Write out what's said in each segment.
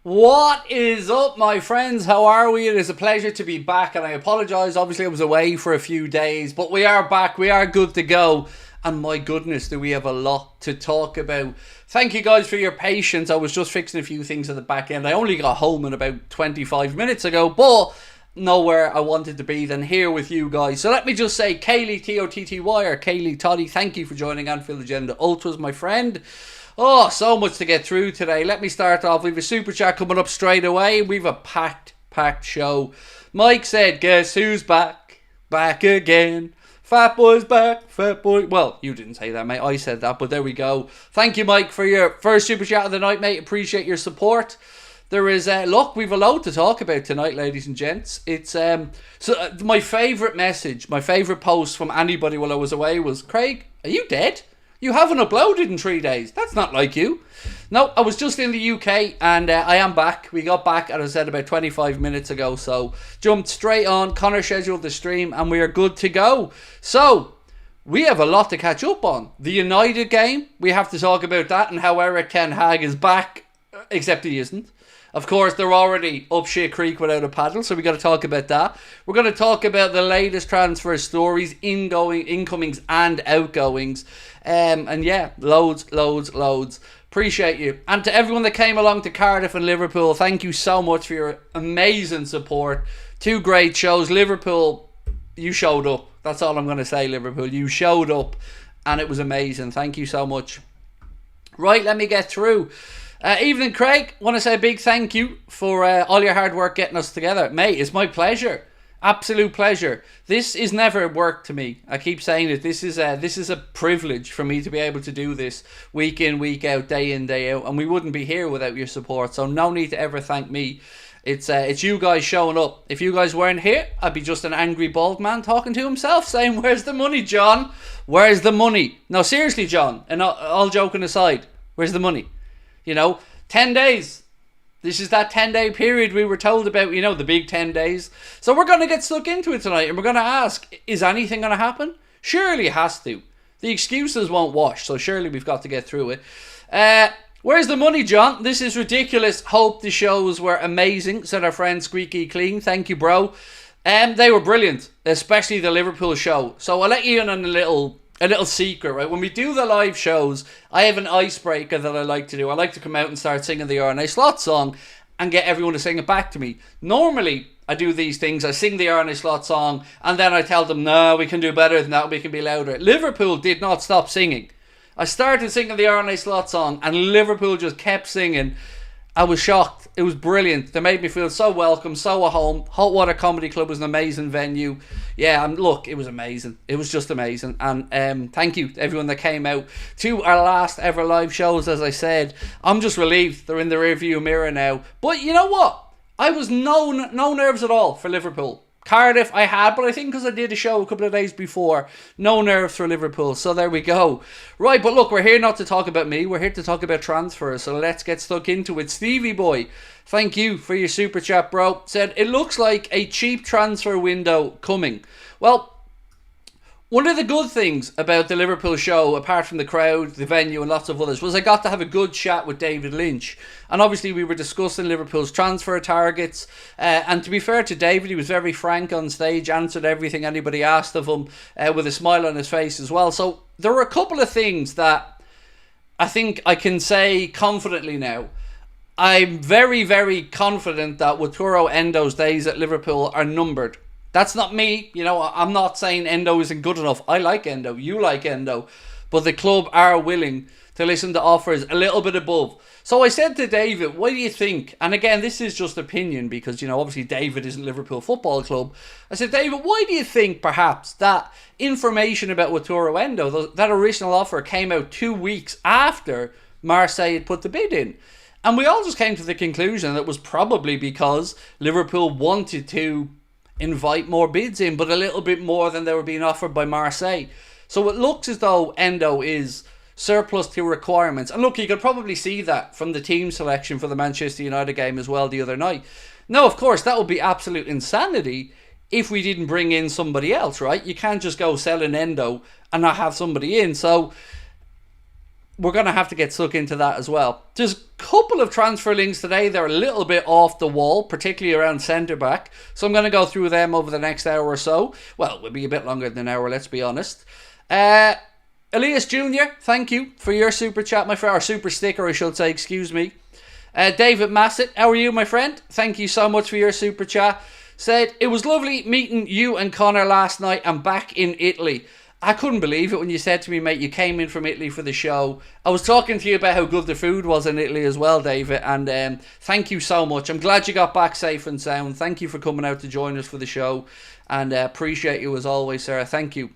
What is up, my friends? How are we? It is a pleasure to be back, and I apologise. Obviously, I was away for a few days, but we are back. We are good to go. And my goodness, do we have a lot to talk about. Thank you guys for your patience. I was just fixing a few things at the back end. I only got home in about 25 minutes ago, but nowhere I wanted to be than here with you guys. So let me just say, Kaylee, T-O-T-T-Y, or Kaylee Toddy, thank you for joining Anfield Agenda Ultras, my friend. Oh, so much to get through today. Let me start off. We have a super chat coming up straight away. We have a packed show. Mike said, guess who's back? Back again. Fat boy's back, fat boy. Well, you didn't say that, mate. I said that, but there we go. Thank you, Mike, for your first super chat of the night, mate. Appreciate your support. There is, look, we've a load to talk about tonight, ladies and gents. It's, my favourite message, my favourite post from anybody while I was away was, Craig, are you dead? You haven't uploaded in 3 days. That's not like you. No, I was just in the UK and I am back. We got back, as I said, about 25 minutes ago. So, jumped straight on. Connor scheduled the stream and we are good to go. So, we have a lot to catch up on. The United game, we have to talk about that and how Eric Ten Hag is back, except he isn't. Of course, they're already up shit creek without a paddle, so we got to talk about that. We're going to talk about the latest transfer stories, incomings and outgoings. And yeah, loads. Appreciate you. And to everyone that came along to Cardiff and Liverpool, thank you so much for your amazing support. 2 great shows. Liverpool, you showed up. That's all I'm going to say, Liverpool. You showed up and it was amazing. Thank you so much. Right, let me get through. Evening, Craig. Want to say a big thank you for all your hard work getting us together. Mate, it's my pleasure. Absolute pleasure. This is never work to me. I keep saying it. This is a privilege for me to be able to do this week in, week out, day in, day out. And we wouldn't be here without your support. So no need to ever thank me. It's you guys showing up. If you guys weren't here, I'd be just an angry bald man talking to himself saying, where's the money, John? Where's the money? No, seriously, John. And all joking aside, where's the money? 10 days. This is that 10-day period we were told about, the big 10 days. So we're going to get stuck into it tonight and we're going to ask, is anything going to happen? Surely it has to. The excuses won't wash, so surely we've got to get through it. Where's the money, John? This is ridiculous. Hope the shows were amazing, said our friend Squeaky Clean. Thank you, bro. They were brilliant, especially the Liverpool show. So I'll let you in on a little secret, right? When we do the live shows, I have an icebreaker that I like to do. I like to come out and start singing the RNA Slot song and get everyone to sing it back to me. Normally, I do these things. I sing the RNA Slot song and then I tell them, no, we can do better than that. We can be louder. Liverpool did not stop singing. I started singing the RNA Slot song and Liverpool just kept singing. I was shocked. It was brilliant. They made me feel so welcome, so at home. Hot Water Comedy Club was an amazing venue. Yeah, look, it was amazing. It was just amazing. And thank you to everyone that came out to our last ever live shows, as I said. I'm just relieved they're in the rearview mirror now. But you know what? I was no nerves at all for Liverpool. Cardiff I had, but I think because I did a show a couple of days before, no nerves for Liverpool. So there we go. Right, but look, we're here not to talk about me. We're here to talk about transfers. So let's get stuck into it. Stevie boy, thank you for your super chat, bro. Said, it looks like a cheap transfer window coming. Well, one of the good things about the Liverpool show, apart from the crowd, the venue and lots of others, was I got to have a good chat with David Lynch. And obviously we were discussing Liverpool's transfer targets. And to be fair to David, he was very frank on stage, answered everything anybody asked of him with a smile on his face as well. So there were a couple of things that I think I can say confidently now. I'm very, very confident that Wataru Endo's days at Liverpool are numbered. That's not me, I'm not saying Endo isn't good enough. I like Endo, you like Endo, but the club are willing to listen to offers a little bit above. So I said to David, what do you think? And again, this is just opinion because, obviously David isn't Liverpool Football Club. I said, David, why do you think perhaps that information about Wataru Endo, that original offer came out 2 weeks after Marseille had put the bid in? And we all just came to the conclusion that it was probably because Liverpool wanted to invite more bids in, but a little bit more than they were being offered by Marseille. So it looks as though Endo is surplus to requirements. And look, you could probably see that from the team selection for the Manchester United game as well the other night. Now, of course, that would be absolute insanity if we didn't bring in somebody else, right? You can't just go sell an Endo and not have somebody in. So we're going to have to get stuck into that as well. There's a couple of transfer links today. They're a little bit off the wall, particularly around centre-back. So I'm going to go through them over the next hour or so. Well, it will be a bit longer than an hour, let's be honest. Elias Jr., thank you for your super chat, my friend. Or super sticker, I should say, excuse me. David Massett, how are you, my friend? Thank you so much for your super chat. Said, it was lovely meeting you and Connor last night. I'm back in Italy. I couldn't believe it when you said to me, mate, you came in from Italy for the show. I was talking to you about how good the food was in Italy as well, David, and thank you so much. I'm glad you got back safe and sound. Thank you for coming out to join us for the show, and appreciate you as always, Sarah. Thank you.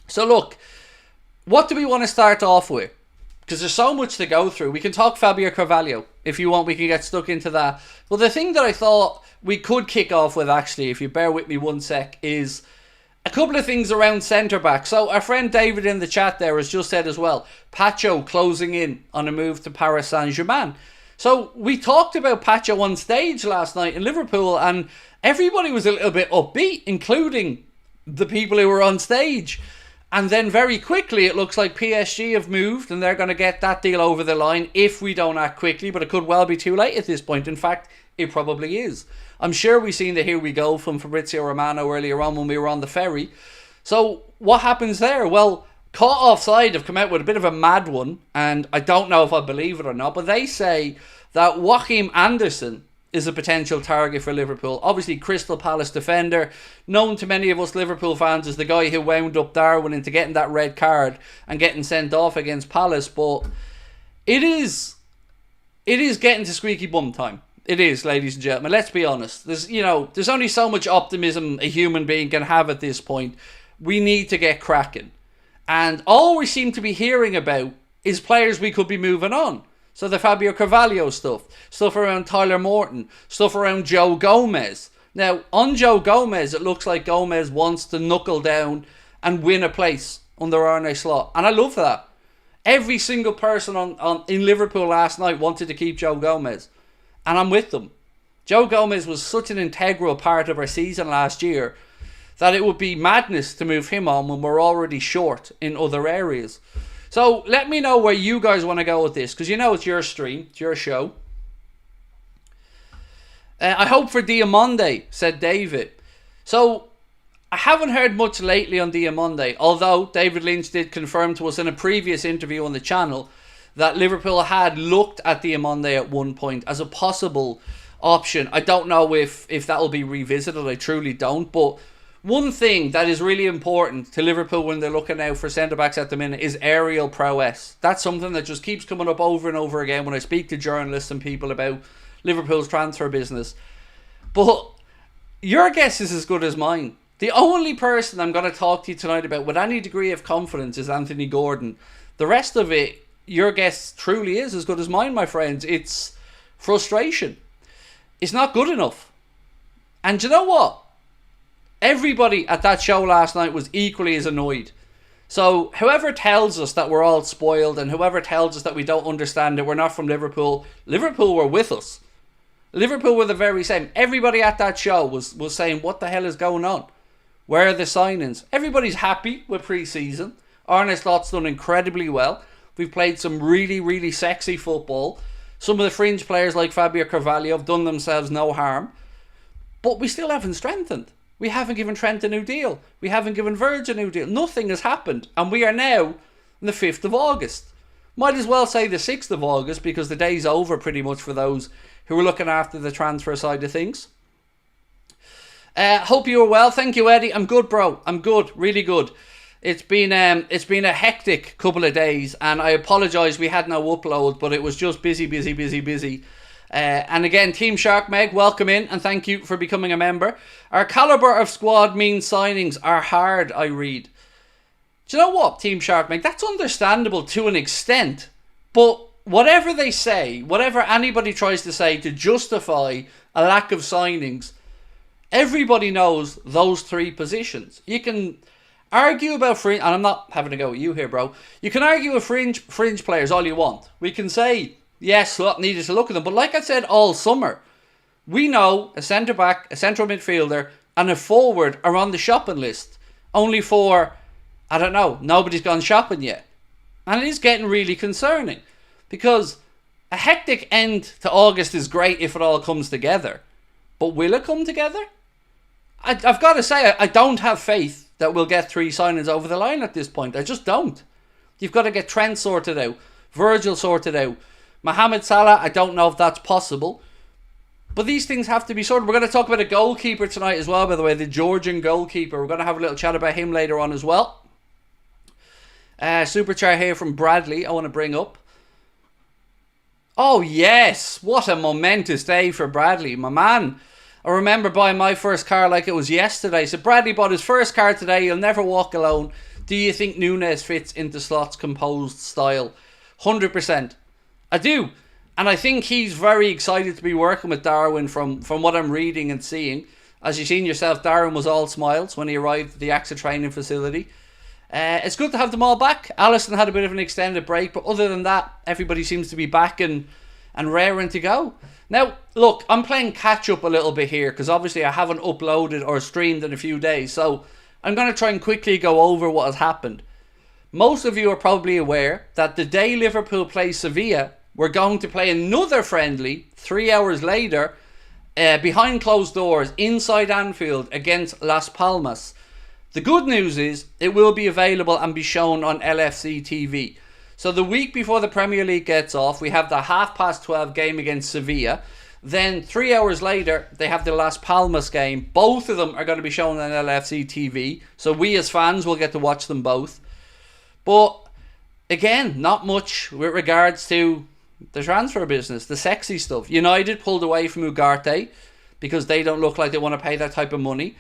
So look, what do we want to start off with? Because there's so much to go through. We can talk Fabio Carvalho. If you want, we can get stuck into that. Well, the thing that I thought we could kick off with, actually, if you bear with me one sec, is a couple of things around centre-back. So our friend David in the chat there has just said as well, Pacho closing in on a move to Paris Saint-Germain. So we talked about Pacho on stage last night in Liverpool, and everybody was a little bit upbeat, including the people who were on stage. And then very quickly it looks like PSG have moved and they're going to get that deal over the line if we don't act quickly, but it could well be too late at this point. In fact, it probably is. I'm sure we've seen the here we go from Fabrizio Romano earlier on when we were on the ferry. So what happens there? Well, Caught Offside have come out with a bit of a mad one, and I don't know if I believe it or not, but they say that Joachim Andersen is a potential target for Liverpool. Obviously, Crystal Palace defender, known to many of us Liverpool fans as the guy who wound up Darwin into getting that red card and getting sent off against Palace. But it is getting to squeaky bum time. It is, ladies and gentlemen. Let's be honest. There's only so much optimism a human being can have at this point. We need to get cracking. And all we seem to be hearing about is players we could be moving on. So the Fabio Carvalho stuff around Tyler Morton, stuff around Joe Gomez. Now, on Joe Gomez, it looks like Gomez wants to knuckle down and win a place under Arne Slot. And I love that. Every single person in Liverpool last night wanted to keep Joe Gomez. And I'm with them. Joe Gomez was such an integral part of our season last year that it would be madness to move him on when we're already short in other areas. So let me know where you guys want to go with this, because it's your stream, it's your show. I hope for Diamonde, said David. So I haven't heard much lately on Diamonde, although David Lynch did confirm to us in a previous interview on the channel that Liverpool had looked at Diamonde at one point as a possible option. I don't know if that will be revisited, I truly don't, but one thing that is really important to Liverpool when they're looking out for centre-backs at the minute is aerial prowess. That's something that just keeps coming up over and over again when I speak to journalists and people about Liverpool's transfer business. But your guess is as good as mine. The only person I'm going to talk to you tonight about with any degree of confidence is Anthony Gordon. The rest of it, your guess truly is as good as mine, my friends. It's frustration. It's not good enough. And you know what? Everybody at that show last night was equally as annoyed. So whoever tells us that we're all spoiled and whoever tells us that we don't understand it, we're not from Liverpool, Liverpool were with us. Liverpool were the very same. Everybody at that show was saying, what the hell is going on? Where are the signings? Everybody's happy with pre-season. Arne Slot's done incredibly well. We've played some really, really sexy football. Some of the fringe players like Fabio Carvalho have done themselves no harm. But we still haven't strengthened. We haven't given Trent a new deal. We haven't given Verge a new deal. Nothing has happened. And we are now on the 5th of August. Might as well say the 6th of August because the day's over pretty much for those who are looking after the transfer side of things. Hope you are well. Thank you, Eddie. I'm good, bro. I'm good. Really good. It's been a hectic couple of days, and I apologise we had no upload, but it was just busy. And again, Team Shark Meg, welcome in, and thank you for becoming a member. Our calibre of squad means signings are hard, I read. Do you know what, Team Shark Meg? That's understandable to an extent, but whatever they say, whatever anybody tries to say to justify a lack of signings, everybody knows those three positions. You can argue about fringe, and I'm not having a go at you here, bro. You can argue with fringe players all you want. We can say, yes, Slot needed to look at them, but like I said all summer, we know a centre-back, a central midfielder, and a forward are on the shopping list. Only for, I don't know, nobody's gone shopping yet. And it is getting really concerning. Because a hectic end to August is great if it all comes together. But will it come together? I've got to say, I don't have faith that we'll get 3 signings over the line at this point. I just don't. You've got to get Trent sorted out. Virgil sorted out. Mohamed Salah, I don't know if that's possible. But these things have to be sorted. We're going to talk about a goalkeeper tonight as well, by the way. The Georgian goalkeeper. We're going to have a little chat about him later on as well. Super chat here from Bradley I want to bring up. Oh yes, what a momentous day for Bradley, my man. I remember buying my first car like it was yesterday. So Bradley bought his first car today. He'll never walk alone. Do you think Nunes fits into Slot's composed style? 100%. I do. And I think he's very excited to be working with Darwin from what I'm reading and seeing. As you've seen yourself, Darwin was all smiles when he arrived at the AXA training facility. It's good to have them all back. Alisson had a bit of an extended break, but other than that, everybody seems to be back and raring to go. Now, look, I'm playing catch up a little bit here because obviously I haven't uploaded or streamed in a few days. So I'm going to try and quickly go over what has happened. Most of you are probably aware that the day Liverpool plays Sevilla, we're going to play another friendly 3 hours later behind closed doors inside Anfield against Las Palmas. The good news is it will be available and be shown on LFC TV. So the week before the Premier League gets off, we have the 12:30 game against Sevilla. Then 3 hours later, they have the Las Palmas game. Both of them are going to be shown on LFC TV. So we as fans will get to watch them both. But again, not much with regards to the transfer business, the sexy stuff. United pulled away from Ugarte because they don't look like they want to pay that type of money.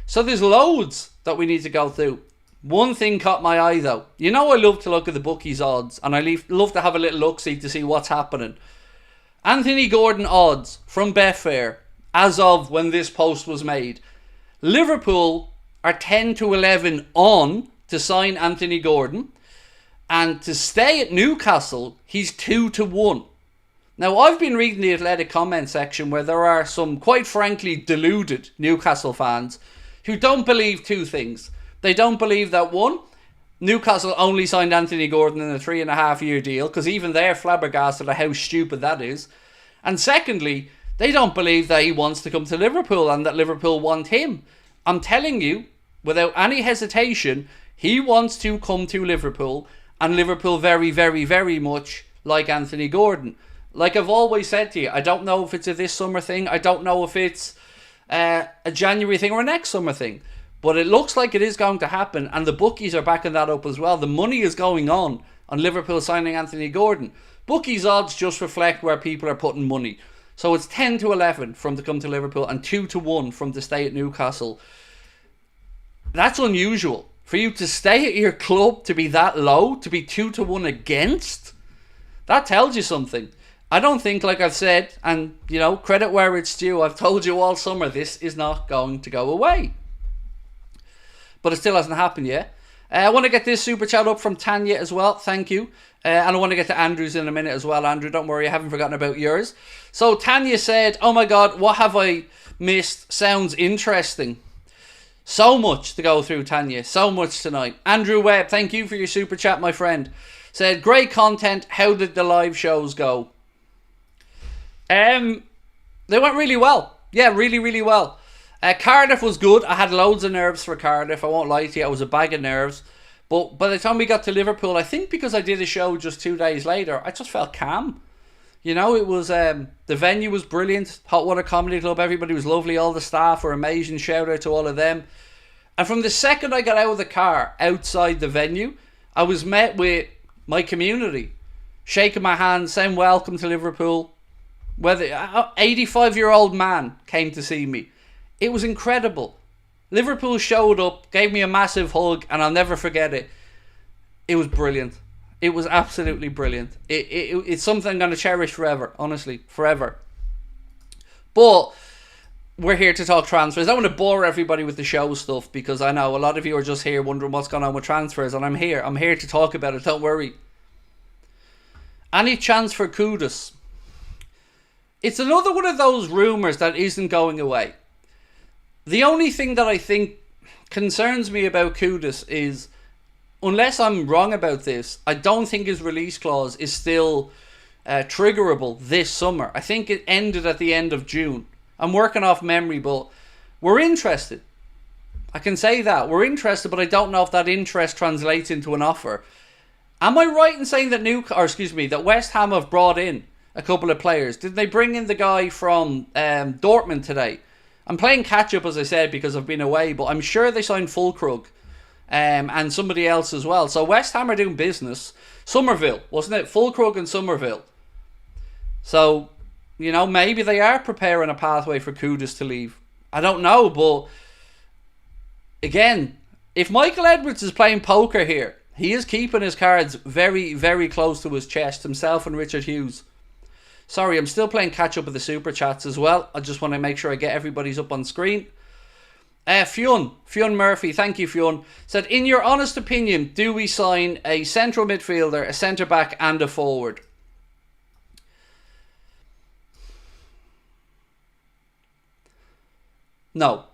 So there's loads that we need to go through. One thing caught my eye though. I love to look at the bookies odds and I love to have a little look-see to see what's happening. Anthony Gordon odds from Betfair as of when this post was made. Liverpool are 10-11 on to sign Anthony Gordon. And to stay at Newcastle, he's 2-1. Now, I've been reading the Athletic comment section where there are some, quite frankly, deluded Newcastle fans who don't believe 2 things. They don't believe that, 1, Newcastle only signed Anthony Gordon in a 3.5-year deal, because even they're flabbergasted at how stupid that is. And secondly, they don't believe that he wants to come to Liverpool and that Liverpool want him. I'm telling you, without any hesitation, he wants to come to Liverpool. And Liverpool very, very, very much like Anthony Gordon. Like I've always said to you, I don't know if it's a this summer thing. I don't know if it's a January thing or a next summer thing. But it looks like it is going to happen. And the bookies are backing that up as well. The money is going on Liverpool signing Anthony Gordon. Bookies odds just reflect where people are putting money. So it's 10-11 from to come to Liverpool and 2-1 from to stay at Newcastle. That's unusual. For you to stay at your club to be that low, to be 2-1 against, that tells you something. I don't think, like I've said, and credit where it's due, I've told you all summer, this is not going to go away. But it still hasn't happened yet. I want to get this super chat up from Tanya as well, thank you. And I want to get to Andrew's in a minute as well. Andrew, don't worry, I haven't forgotten about yours. So Tanya said, oh my God, what have I missed? Sounds interesting. So much to go through, Tanya. So much tonight. Andrew Webb, thank you for your super chat, my friend. Said, great content. How did the live shows go? They went really well. Yeah, really, really well. Cardiff was good. I had loads of nerves for Cardiff. I won't lie to you. I was a bag of nerves. But by the time we got to Liverpool, I think because I did a show just 2 days later, I just felt calm. It was the venue was brilliant. Hot Water Comedy Club, everybody was lovely. All the staff were amazing. Shout out to all of them. And from the second I got out of the car outside the venue, I was met with my community shaking my hand, saying welcome to Liverpool. Whether 85-year-old man came to see me. It was incredible. Liverpool showed up, gave me a massive hug, and I'll never forget it. It was brilliant. It was absolutely brilliant. It's something I'm going to cherish forever, honestly, forever. But we're here to talk transfers. I don't want to bore everybody with the show stuff because I know a lot of you are just here wondering what's going on with transfers, and I'm here. I'm here to talk about it, don't worry. Any chance for Kudus? It's another one of those rumours that isn't going away. The only thing that I think concerns me about Kudus is unless I'm wrong about this, I don't think his release clause is still triggerable this summer. I think it ended at the end of June. I'm working off memory, but we're interested. I can say that. We're interested, but I don't know if that interest translates into an offer. Am I right in saying that that West Ham have brought in a couple of players? Did they bring in the guy from Dortmund today? I'm playing catch up, as I said, because I've been away, but I'm sure they signed Fulkrug and somebody else as well. So West Ham are doing business. Somerville, wasn't it? Fulkrug and Somerville. So, you know, maybe they are preparing a pathway for Kudus to leave. I don't know, but again, if Michael Edwards is playing poker here, he is keeping his cards very, very close to his chest, himself and Richard Hughes. Sorry, I'm still playing catch up with the super chats as well. I just want to make sure I get everybody's up on screen. Fionn Murphy, thank you, Fionn, said, in your honest opinion, do we sign a central midfielder, a centre back and a forward? No.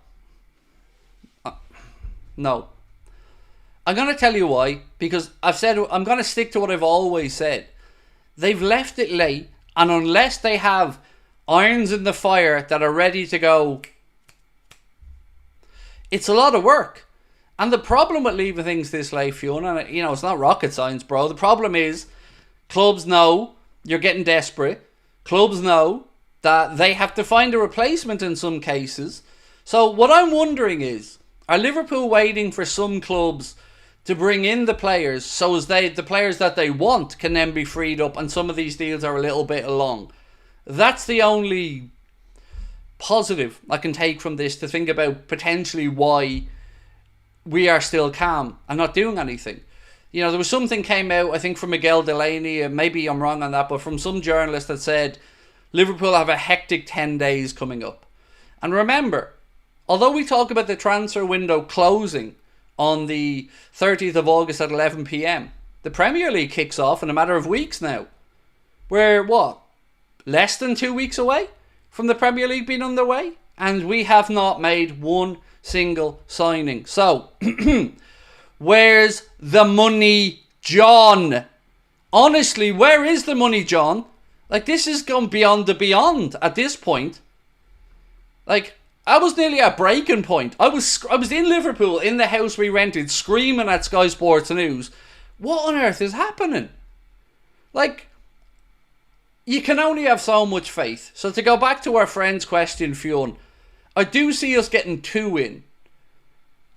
No. I'm going to tell you why. Because I've said, I'm going to stick to what I've always said. They've left it late. And unless they have irons in the fire that are ready to go, it's a lot of work. And the problem with leaving things this late, Fiona, and you know, it's not rocket science, bro. The problem is clubs know you're getting desperate. Clubs know that they have to find a replacement in some cases. So what I'm wondering is, are Liverpool waiting for some clubs to bring in the players so as the players that they want can then be freed up, and some of these deals are a little bit along? That's the only positive I can take from this, to think about potentially why we are still calm and not doing anything. You know, there was something came out, I think from Miguel Delaney, and maybe I'm wrong on that, but from some journalist that said Liverpool have a hectic 10 days coming up. And remember, although we talk about the transfer window closing on the 30th of August at 11 p.m, the Premier League kicks off in a matter of weeks now. We're, what, less than 2 weeks away from the Premier League being underway? And we have not made one single signing. So, where's the money, John? Honestly, where is the money, John? Like, this has gone beyond the beyond at this point. Like, I was nearly at breaking point. I was in Liverpool, in the house we rented, screaming at Sky Sports News. What on earth is happening? Like, you can only have so much faith. So to go back to our friend's question, Fionn, I do see us getting 2 in.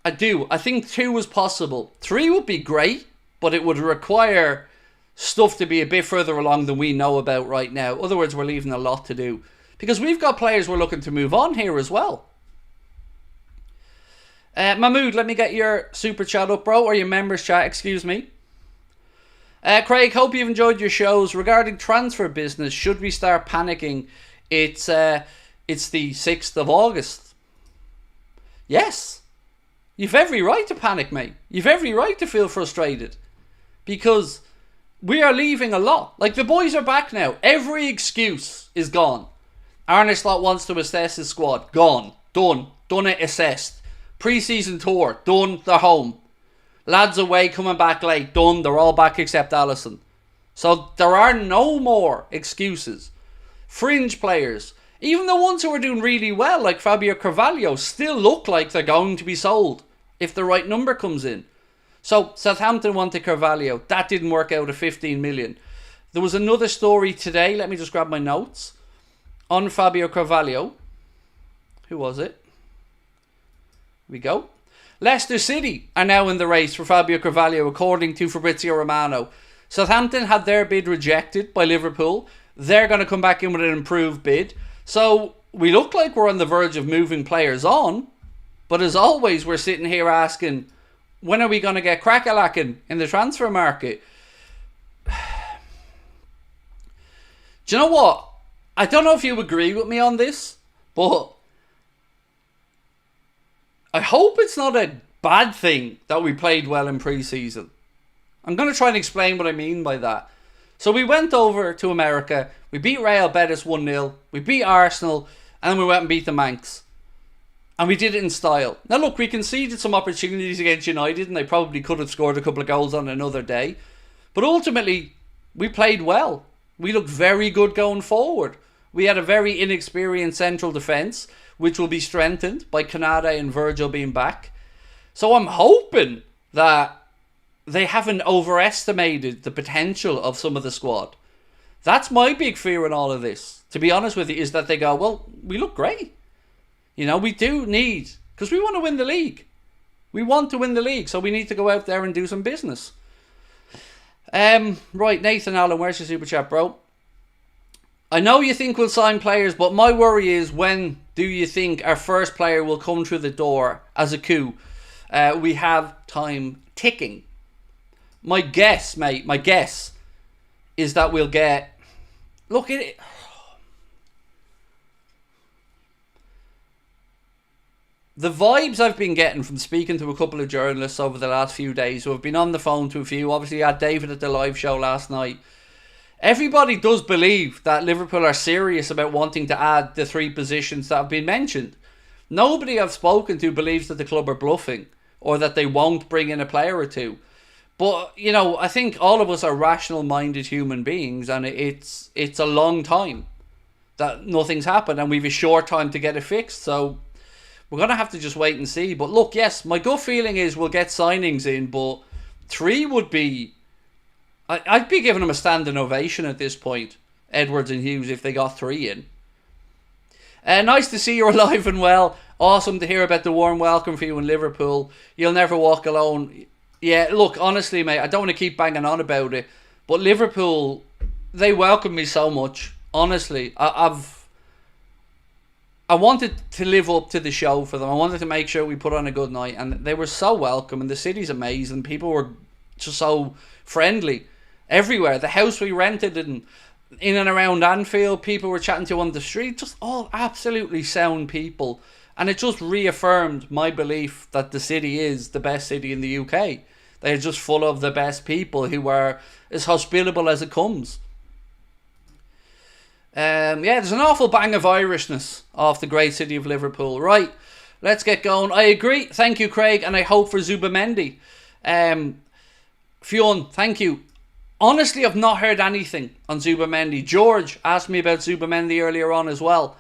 I do. I think 2 is possible. 3 would be great, but it would require stuff to be a bit further along than we know about right now. In other words, we're leaving a lot to do. Because we've got players we're looking to move on here as well. Mahmood, let me get your super chat up, bro. Or your members chat, excuse me. Craig, hope you've enjoyed your shows. Regarding transfer business, should we start panicking? It's the 6th of August. Yes. You've every right to panic, mate. You've every right to feel frustrated. Because we are leaving a lot. Like, the boys are back now. Every excuse is gone. Arne Slot wants to assess his squad. Gone. Done. Done it, assessed. Pre-season tour. Done. They're home. Lads away, coming back late. Done. They're all back except Alisson. So there are no more excuses. Fringe players, even the ones who are doing really well, like Fabio Carvalho, still look like they're going to be sold if the right number comes in. So Southampton wanted Carvalho. That didn't work out at 15 million. There was another story today. Let me just grab my notes. On Fabio Carvalho. Who was it? Here we go. Leicester City are now in the race for Fabio Carvalho, according to Fabrizio Romano. Southampton had their bid rejected by Liverpool. They're going to come back in with an improved bid. So we look like we're on the verge of moving players on. But as always, we're sitting here asking, when are we going to get crack-a-lacking in the transfer market? Do you know what? I don't know if you agree with me on this, but I hope it's not a bad thing that we played well in pre-season. I'm going to try and explain what I mean by that. So we went over to America, we beat Real Betis 1-0, we beat Arsenal, and then we went and beat the Manx. And we did it in style. Now look, we conceded some opportunities against United and they probably could have scored a couple of goals on another day. But ultimately, we played well. We looked very good going forward. We had a very inexperienced central defence, which will be strengthened by Kanade and Virgil being back. So I'm hoping that they haven't overestimated the potential of some of the squad. That's my big fear in all of this, to be honest with you, is that they go, well, we look great. You know, we do need, because we want to win the league. We want to win the league, so we need to go out there and do some business. Right, Nathan Allen, where's your super chat, bro? I know you think we'll sign players, but my worry is, when do you think our first player will come through the door as a coup? We have time ticking. My guess, mate, is that we'll get... Look at it. The vibes I've been getting from speaking to a couple of journalists over the last few days who have been on the phone to a few, obviously I had David at the live show last night. Everybody does believe that Liverpool are serious about wanting to add the 3 positions that have been mentioned. Nobody I've spoken to believes that the club are bluffing or that they won't bring in a player or two. But, you know, I think all of us are rational-minded human beings, and it's a long time that nothing's happened, and we've a short time to get it fixed, so we're going to have to just wait and see. But look, yes, my gut feeling is we'll get signings in, but 3 would be... I'd be giving them a standing ovation at this point, Edwards and Hughes, if they got 3 in. Nice to see you're alive and well. Awesome to hear about the warm welcome for you in Liverpool. You'll never walk alone. Yeah, look, honestly, mate, I don't want to keep banging on about it, but Liverpool, they welcome me so much. Honestly, I wanted to live up to the show for them. I wanted to make sure we put on a good night, and they were so welcome, and the city's amazing. People were just so friendly everywhere. The house we rented in and around Anfield, people were chatting to on the street, just all absolutely sound people. And it just reaffirmed my belief that the city is the best city in the UK. They're just full of the best people who are as hospitable as it comes. Yeah, there's an awful bang of Irishness off the great city of Liverpool. Right, let's get going. I agree. Thank you, Craig. And I hope for Zubamendi. Fionn, thank you. Honestly, I've not heard anything on Zubamendi. George asked me about Zubamendi earlier on as well.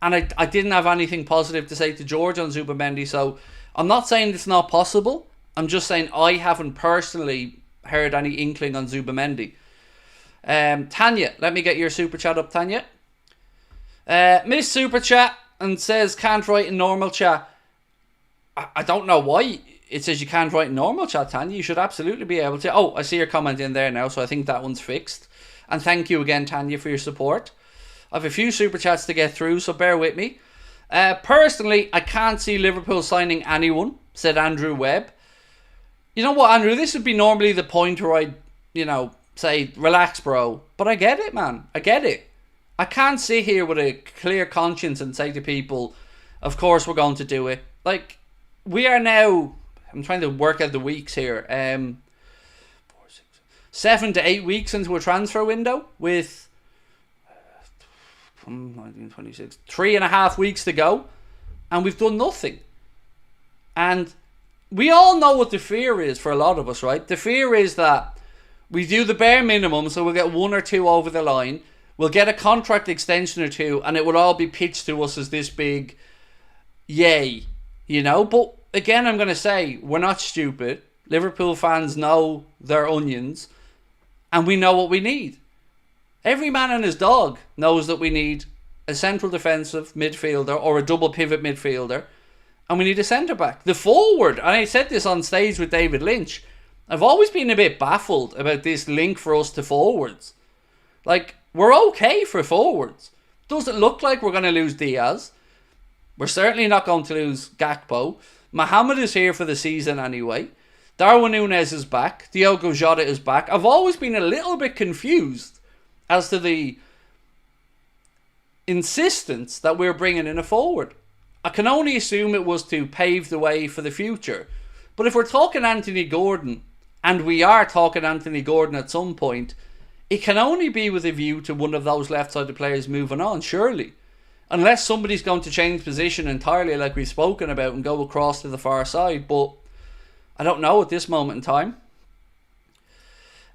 And I didn't have anything positive to say to George on Zubamendi. So I'm not saying it's not possible. I'm just saying I haven't personally heard any inkling on Zubamendi. Tanya, let me get your super chat up, Tanya. Miss Super Chat and says can't write in normal chat. I don't know why it says you can't write in normal chat, Tanya. You should absolutely be able to. Oh, I see your comment in there now, so I think that one's fixed. And thank you again, Tanya, for your support. I have a few super chats to get through, so bear with me. Personally, I can't see Liverpool signing anyone, said Andrew Webb. You know what, Andrew? This would be normally the point where I'd, say, relax, bro. But I get it, man. I get it. I can't sit here with a clear conscience and say to people, of course we're going to do it. Like, we are now... I'm trying to work out the weeks here. 7 to 8 weeks into a transfer window with 1926, 3.5 weeks to go, and we've done nothing. And we all know what the fear is for a lot of us, right? The fear is that we do the bare minimum, so we'll get 1 or 2 over the line, we'll get a contract extension or 2, and it will all be pitched to us as this big yay, But again, I'm going to say, we're not stupid. Liverpool fans know their onions, and we know what we need. Every man and his dog knows that we need a central defensive midfielder or a double pivot midfielder, and we need a centre-back. The forward, and I said this on stage with David Lynch, I've always been a bit baffled about this link for us to forwards. Like, we're okay for forwards. Doesn't look like we're going to lose Diaz. We're certainly not going to lose Gakpo. Mohamed is here for the season anyway. Darwin Núñez is back. Diogo Jota is back. I've always been a little bit confused as to the insistence that we're bringing in a forward. I can only assume it was to pave the way for the future. But if we're talking Anthony Gordon, and we are talking Anthony Gordon at some point, it can only be with a view to one of those left-sided players moving on, surely. unless somebody's going to change position entirely like we've spoken about and go across to the far side. But I don't know at this moment in time.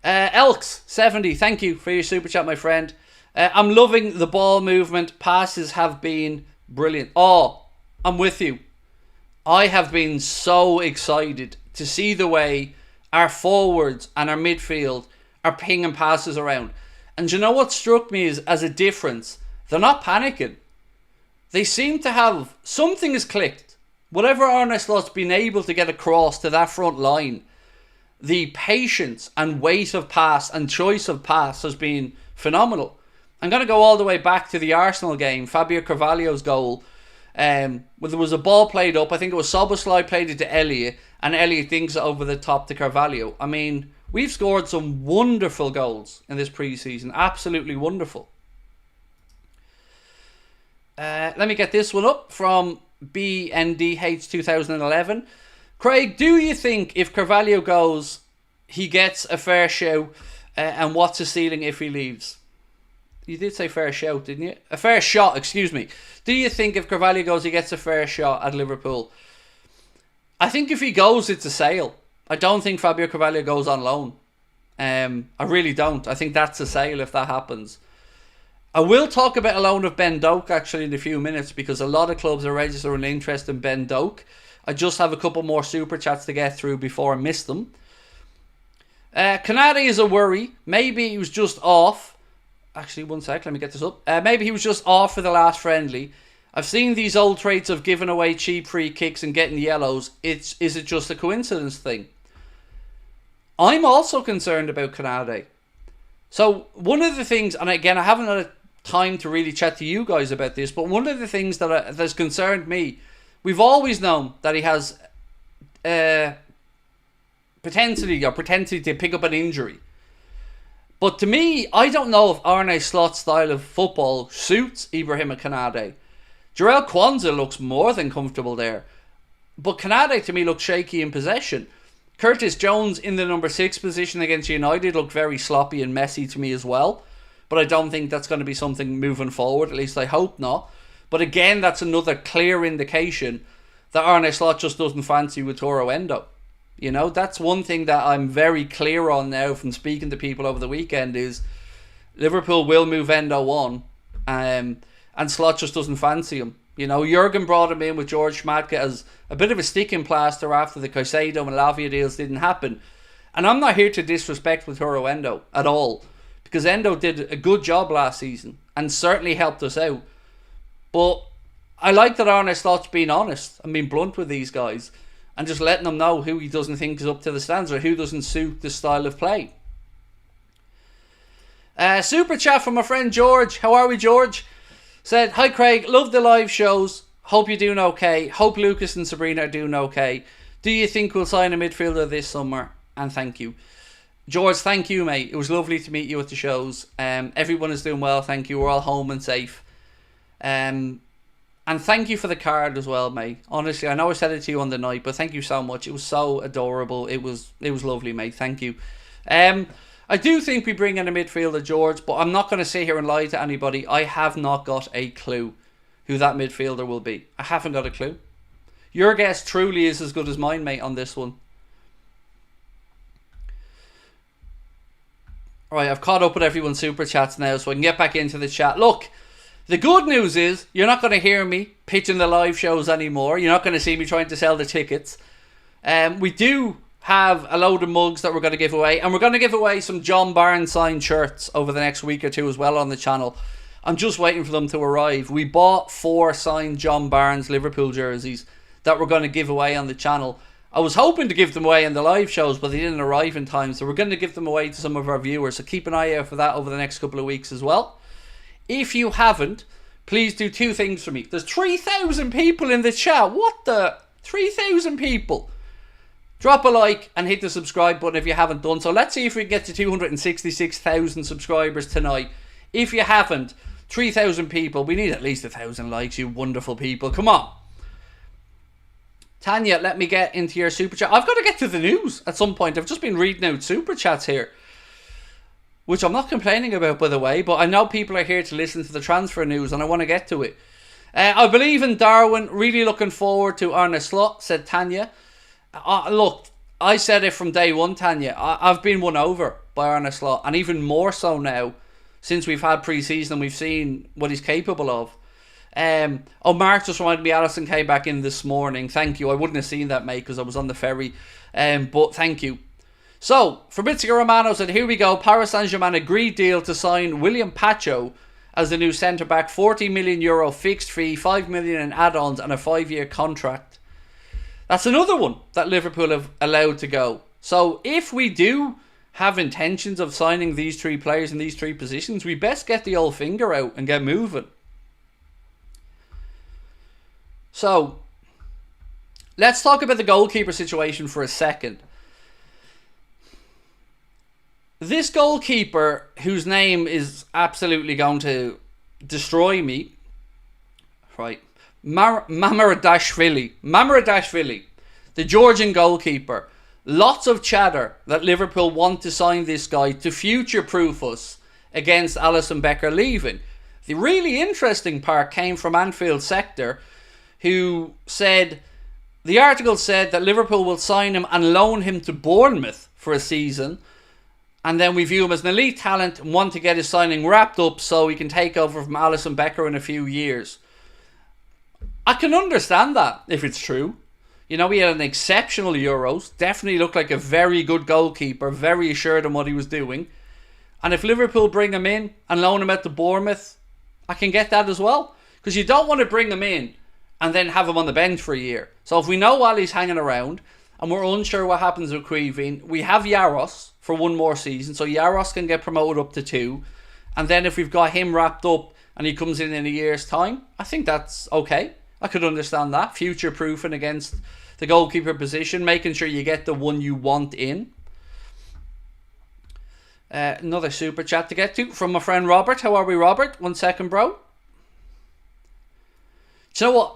Elks70, thank you for your super chat, my friend. I'm loving the ball movement. Passes have been brilliant. Oh, I'm with you. I have been so excited to see the way our forwards and our midfield are pinging passes around. And you know what struck me is, as a difference? They're not panicking. They seem to have... Something has clicked. Whatever Arne Slot's been able to get across to that front line, the patience and weight of pass and choice of pass has been phenomenal. I'm going to go all the way back to the Arsenal game. Fabio Carvalho's goal. Where there was a ball played up. I think it was Szoboszlai played it to Elliott. And Elliott dinks it over the top to Carvalho. I mean, we've scored some wonderful goals in this pre-season. Absolutely wonderful. Let me get this one up from BNDH 2011. Craig, do you think if Carvalho goes, he gets a fair show? And what's the ceiling if he leaves? You did say fair shout, didn't you? A fair shot, excuse me. Do you think if Carvalho goes, he gets a fair shot at Liverpool? I think if he goes, it's a sale. I don't think Fabio Carvalho goes on loan. I really don't. I think that's a sale if that happens. I will talk about a loan of Ben Doak actually in a few minutes, because a lot of clubs are registering interest in Ben Doak. I just have a couple more super chats to get through before I miss them. Canade is a worry. Maybe he was just off. Actually, one sec, let me get this up. Maybe he was just off for the last friendly. I've seen these old traits of giving away cheap free kicks and getting yellows. Is it just a coincidence thing? I'm also concerned about Canade. So, one of the things, and again, I haven't had time to really chat to you guys about this, but one of the things that's concerned me, we've always known that he has potentially to pick up an injury. But to me, I don't know if Arne Slot's style of football suits Ibrahima Canade. Jarell Kwanzaa looks more than comfortable there. But Canade to me looks shaky in possession. Curtis Jones in the number 6 position against United looked very sloppy and messy to me as well. But I don't think that's going to be something moving forward. At least I hope not. But again, that's another clear indication that Arne Slot just doesn't fancy Wataru Endo. You know, that's one thing that I'm very clear on now from speaking to people over the weekend is Liverpool will move Endo on. And Slot just doesn't fancy him. You know, Jurgen brought him in with George Schmadtke as a bit of a sticking plaster after the Caicedo and Lavia deals didn't happen. And I'm not here to disrespect Wataru Endo at all, because Endo did a good job last season and certainly helped us out. But I like that Arne Slot's being honest and being blunt with these guys and just letting them know who he doesn't think is up to the standards or who doesn't suit the style of play. Super chat from my friend George. How are we, George? Said, hi Craig, love the live shows. Hope you're doing okay. Hope Lucas and Sabrina are doing okay. Do you think we'll sign a midfielder this summer? And thank you. George, thank you, mate. It was lovely to meet you at the shows. Everyone is doing well, thank you. We're all home and safe. And thank you for the card as well, mate. Honestly, I know I said it to you on the night, but thank you so much. It was so adorable. It was lovely, mate. Thank you. I do think we bring in a midfielder, George, but I'm not going to sit here and lie to anybody. I have not got a clue who that midfielder will be. I haven't got a clue. Your guess truly is as good as mine, mate, on this one. Alright, I've caught up with everyone's super chats now, so I can get back into the chat. Look, the good news is you're not going to hear me pitching the live shows anymore. You're not going to see me trying to sell the tickets. We do have a load of mugs that we're going to give away, and we're going to give away some John Barnes signed shirts over the next week or two as well on the channel. I'm just waiting for them to arrive. We bought 4 signed John Barnes Liverpool jerseys that we're going to give away on the channel. I was hoping to give them away in the live shows, but they didn't arrive in time, so we're going to give them away to some of our viewers, so keep an eye out for that over the next couple of weeks as well. If you haven't, please do 2 things for me. There's 3,000 people in the chat. What the? 3,000 people. Drop a like and hit the subscribe button if you haven't done so. Let's see if we can get to 266,000 subscribers tonight. If you haven't, 3,000 people. We need at least 1,000 likes, you wonderful people. Come on. Tanya, let me get into your super chat. I've got to get to the news at some point. I've just been reading out super chats here, which I'm not complaining about, by the way, but I know people are here to listen to the transfer news and I want to get to it. I believe in Darwin. Really looking forward to Arne Slot, said Tanya. Look, I said it from day one, Tanya. I've been won over by Arne Slot, and even more so now since we've had pre-season and we've seen what he's capable of. Mark just reminded me Alisson came back in this morning. Thank you. I wouldn't have seen that, mate, because I was on the ferry. But thank you. So, Fabrizio Romano said, here we go. Paris Saint-Germain agreed deal to sign William Pacho as the new centre-back. €40 million fixed fee, €5 million in add-ons and a 5-year contract. That's another one that Liverpool have allowed to go. So, if we do have intentions of signing these 3 players in these 3 positions, we best get the old finger out and get moving. So, let's talk about the goalkeeper situation for a second. This goalkeeper, whose name is absolutely going to destroy me, right? Mamardashvili, the Georgian goalkeeper. Lots of chatter that Liverpool want to sign this guy to future-proof us against Alisson Becker leaving. The really interesting part came from Anfield Sector, who said, the article said that Liverpool will sign him and loan him to Bournemouth for a season, and then we view him as an elite talent and want to get his signing wrapped up so he can take over from Alisson Becker in a few years. I can understand that if it's true. You know, he had an exceptional Euros, definitely looked like a very good goalkeeper, very assured in what he was doing. And if Liverpool bring him in and loan him out to Bournemouth, I can get that as well. Because you don't want to bring him in and then have him on the bench for a year. So if we know while he's hanging around and we're unsure what happens with Queeveen, we have Yaros for 1 more season. So Yaros can get promoted up to 2. And then if we've got him wrapped up and he comes in a year's time, I think that's okay. I could understand that. Future-proofing against the goalkeeper position, making sure you get the one you want in. Another super chat to get to from my friend Robert. How are we, Robert? 1 second, bro. Do you know what?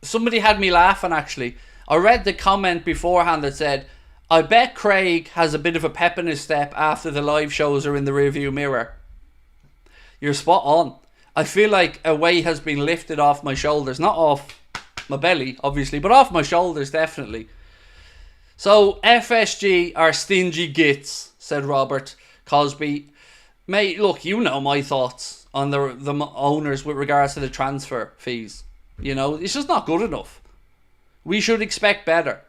Somebody had me laughing, actually. I read the comment beforehand that said, I bet Craig has a bit of a pep in his step after the live shows are in the rearview mirror. You're spot on. I feel like a weight has been lifted off my shoulders. Not off my belly, obviously, but off my shoulders, definitely. So, FSG are stingy gits, said Robert Cosby. Mate, look, you know my thoughts on the owners with regards to the transfer fees. You know, it's just not good enough. We should expect better.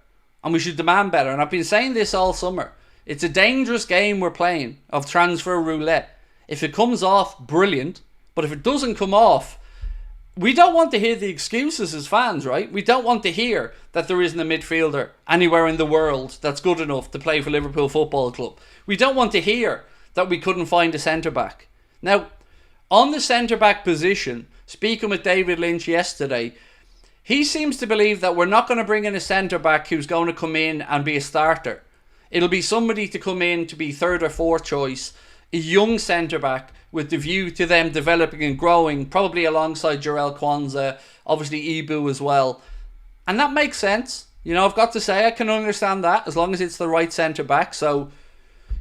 And we should demand better. And I've been saying this all summer. It's a dangerous game we're playing of transfer roulette. If it comes off, brilliant. But if it doesn't come off, we don't want to hear the excuses as fans, right? We don't want to hear that there isn't a midfielder anywhere in the world that's good enough to play for Liverpool Football Club. We don't want to hear that we couldn't find a centre-back. Now, on the centre-back position, speaking with David Lynch yesterday, he seems to believe that we're not going to bring in a centre-back who's going to come in and be a starter. It'll be somebody to come in to be 3rd or 4th choice, a young centre-back with the view to them developing and growing, probably alongside Jarell Kwanzaa, obviously Ibu as well. And that makes sense. You know, I've got to say, I can understand that as long as it's the right centre-back. So,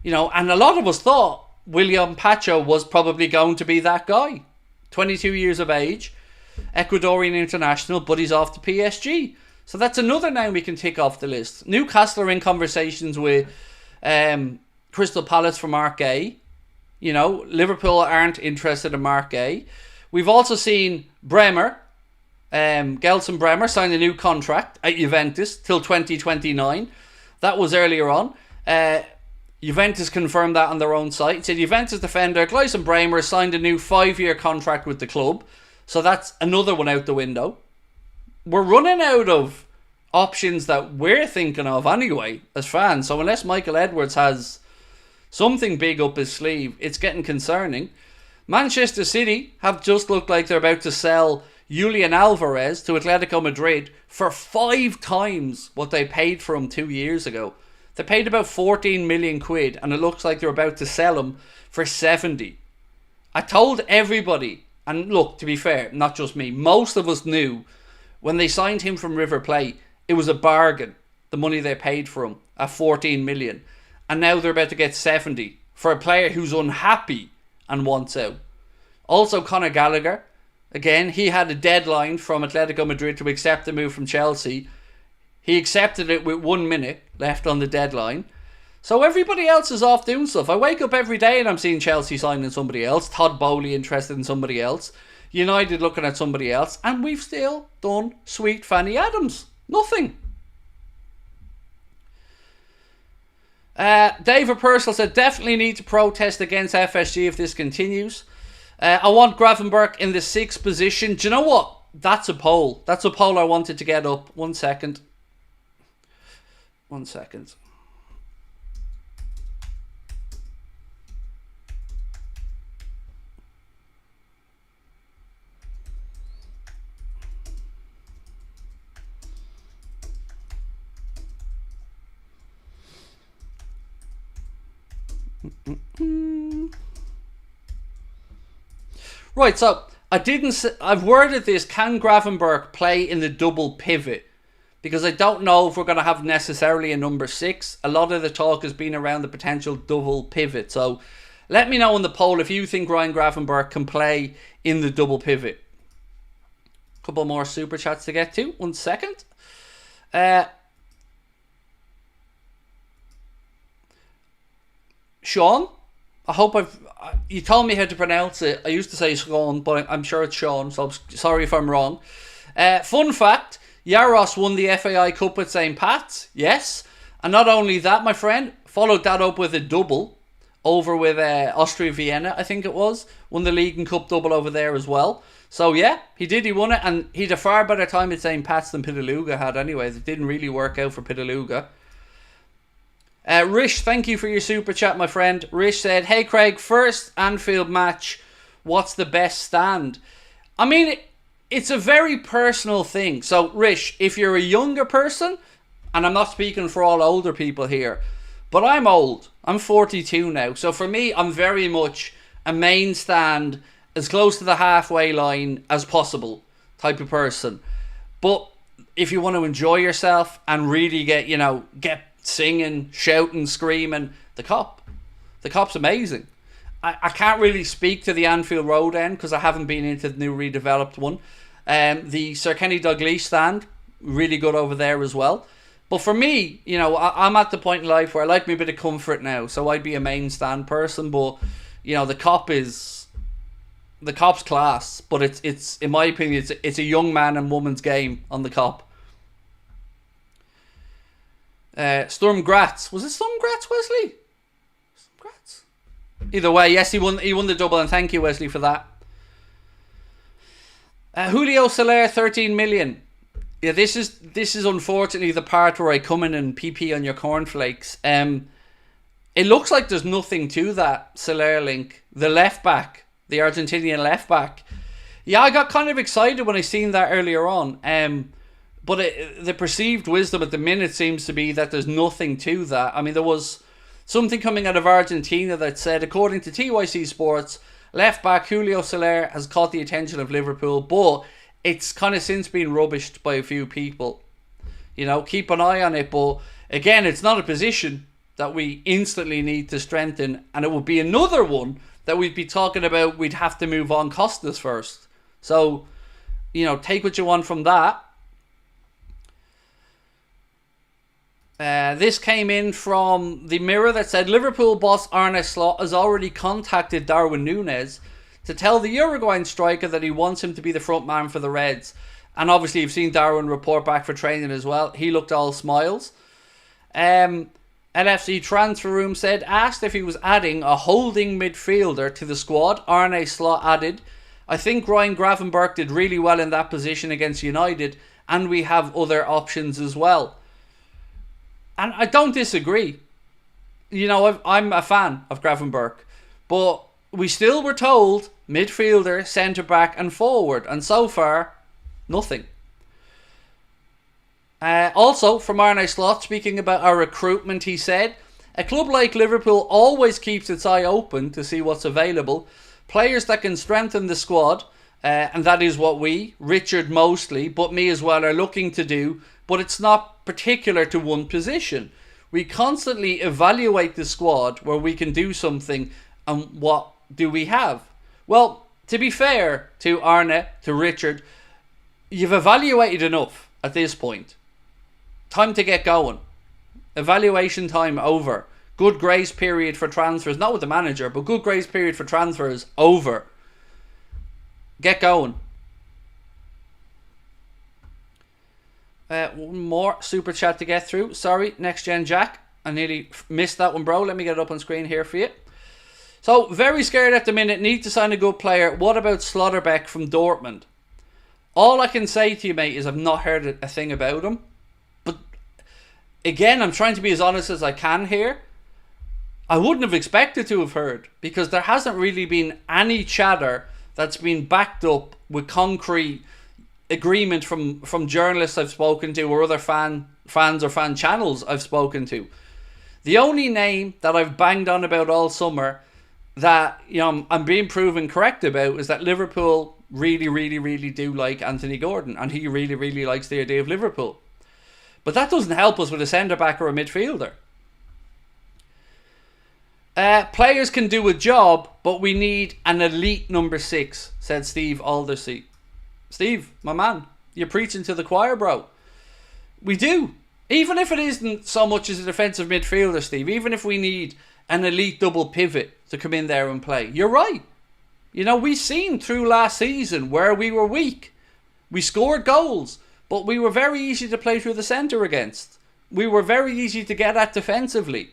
you know, and a lot of us thought William Pacho was probably going to be that guy. 22 years of age, Ecuadorian international, but he's off to PSG. So that's another name we can tick off the list. Newcastle are in conversations with Crystal Palace for Mark Gay. You know, Liverpool aren't interested in Mark Gay. We've also seen Bremer, Gelson Bremer, sign a new contract at Juventus till 2029. That was earlier on. Juventus confirmed that on their own site. It said Juventus defender Gelson Bremer signed a new 5-year contract with the club. So that's another one out the window. We're running out of options that we're thinking of anyway as fans. So unless Michael Edwards has something big up his sleeve, it's getting concerning. Manchester City have just looked like they're about to sell Julian Alvarez to Atletico Madrid for 5 times what they paid for him 2 years ago. They paid about 14 million quid and it looks like they're about to sell him for 70. I told everybody, and look, to be fair, not just me, most of us knew when they signed him from River Plate, it was a bargain, the money they paid for him at 14 million. And now they're about to get 70 for a player who's unhappy and wants out. Also, Conor Gallagher, Again, he had a deadline from Atletico Madrid to accept the move from Chelsea. He accepted it with 1 minute left on the deadline. So everybody else is off doing stuff. I wake up every day and I'm seeing Chelsea signing somebody else. Todd Bowley interested in somebody else. United looking at somebody else. And we've still done sweet Fanny Adams. Nothing. David Purcell said, definitely need to protest against FSG if this continues. I want Gravenberch in the 6th position. Do you know what? That's a poll. That's a poll I wanted to get up. 1 second. 1 second. Right, so I've worded this, can Gravenberch play in the double pivot? Because I don't know if we're going to have necessarily a number 6. A lot of the talk has been around the potential double pivot. So let me know in the poll if you think Ryan Gravenberch can play in the double pivot. Couple more super chats to get to. 1 second. Sean, I hope you told me how to pronounce it. I used to say Sean, but I'm sure it's Sean, so I'm sorry if I'm wrong. Fun fact, Jaros won the FAI Cup with St. Pat's, yes. And not only that, my friend, followed that up with a double over with Austria Vienna, I think it was. Won the League and Cup double over there as well. So yeah, he won it, and he had a far better time at St. Pat's than Pitaluga had anyways. It didn't really work out for Pitaluga. Rish, thank you for your super chat, my friend. Rish said, hey Craig, first Anfield match, what's the best stand? I mean, it's a very personal thing. So Rish, if you're a younger person, and I'm not speaking for all older people here, but I'm old. I'm 42 now. So for me, I'm very much a main stand, as close to the halfway line as possible type of person. But if you want to enjoy yourself and really get singing, shouting, screaming, the Cop's amazing. I can't really speak to the Anfield Road end because I haven't been into the new redeveloped one. The Sir Kenny Dalglish stand, really good over there as well. But for me, I'm at the point in life where I like me a bit of comfort now, so I'd be a main stand person. But the Cop's class, but it's in my opinion it's a young man and woman's game on the Cop. Sturm Graz. Was it Sturm Graz, Wesley? Sturm Graz? Either way, yes, he won the double, and thank you, Wesley, for that. Julio Soler, 13 million. Yeah, this is unfortunately the part where I come in and pee on your cornflakes. It looks like there's nothing to that Soler link. The left back, the Argentinian left back. Yeah, I got kind of excited when I seen that earlier on. But the perceived wisdom at the minute seems to be that there's nothing to that. I mean, there was something coming out of Argentina that said, according to TYC Sports, left back Julio Soler has caught the attention of Liverpool, but it's kind of since been rubbished by a few people. Keep an eye on it. But again, it's not a position that we instantly need to strengthen, and it would be another one that we'd be talking about. We'd have to move on Costas first. So, take what you want from that. This came in from the Mirror that said Liverpool boss Arne Slot has already contacted Darwin Núñez to tell the Uruguayan striker that he wants him to be the front man for the Reds. And obviously you've seen Darwin report back for training as well. He looked all smiles. LFC Transfer Room said, asked if he was adding a holding midfielder to the squad. Arne Slot added, I think Ryan Gravenberch did really well in that position against United, and we have other options as well. And I don't disagree. I'm a fan of Gravenberch. But we still were told midfielder, centre-back and forward. And so far, nothing. Also, from Arne Slot, speaking about our recruitment, he said, a club like Liverpool always keeps its eye open to see what's available. Players that can strengthen the squad, and that is what Richard mostly, but me as well, are looking to do. But it's not particular to one position. We constantly evaluate the squad where we can do something, and what do we have? Well, to be fair to Arne, to Richard, you've evaluated enough at this point. Time to get going. Evaluation time over. Good grace period for transfers. Not with the manager, but good grace period for transfers over. Get going. One more super chat to get through. Sorry, Next Gen Jack. I nearly missed that one, bro. Let me get it up on screen here for you. So, very scared at the minute. Need to sign a good player. What about Slotterbeck from Dortmund? All I can say to you, mate, is I've not heard a thing about him. But, again, I'm trying to be as honest as I can here. I wouldn't have expected to have heard. Because there hasn't really been any chatter that's been backed up with concrete agreement from journalists I've spoken to or other fans or fan channels I've spoken to. The only name that I've banged on about all summer that, you know, I'm being proven correct about is that Liverpool really, really, really do like Anthony Gordon, and he really, really likes the idea of Liverpool. But that doesn't help us with a centre-back or a midfielder. Players can do a job, but we need an elite number 6, said Steve Aldersey. Steve, my man, you're preaching to the choir, bro. We do. Even if it isn't so much as a defensive midfielder, Steve, even if we need an elite double pivot to come in there and play, you're right. You know, we've seen through last season where we were weak. We scored goals, but we were very easy to play through the centre against. We were very easy to get at defensively.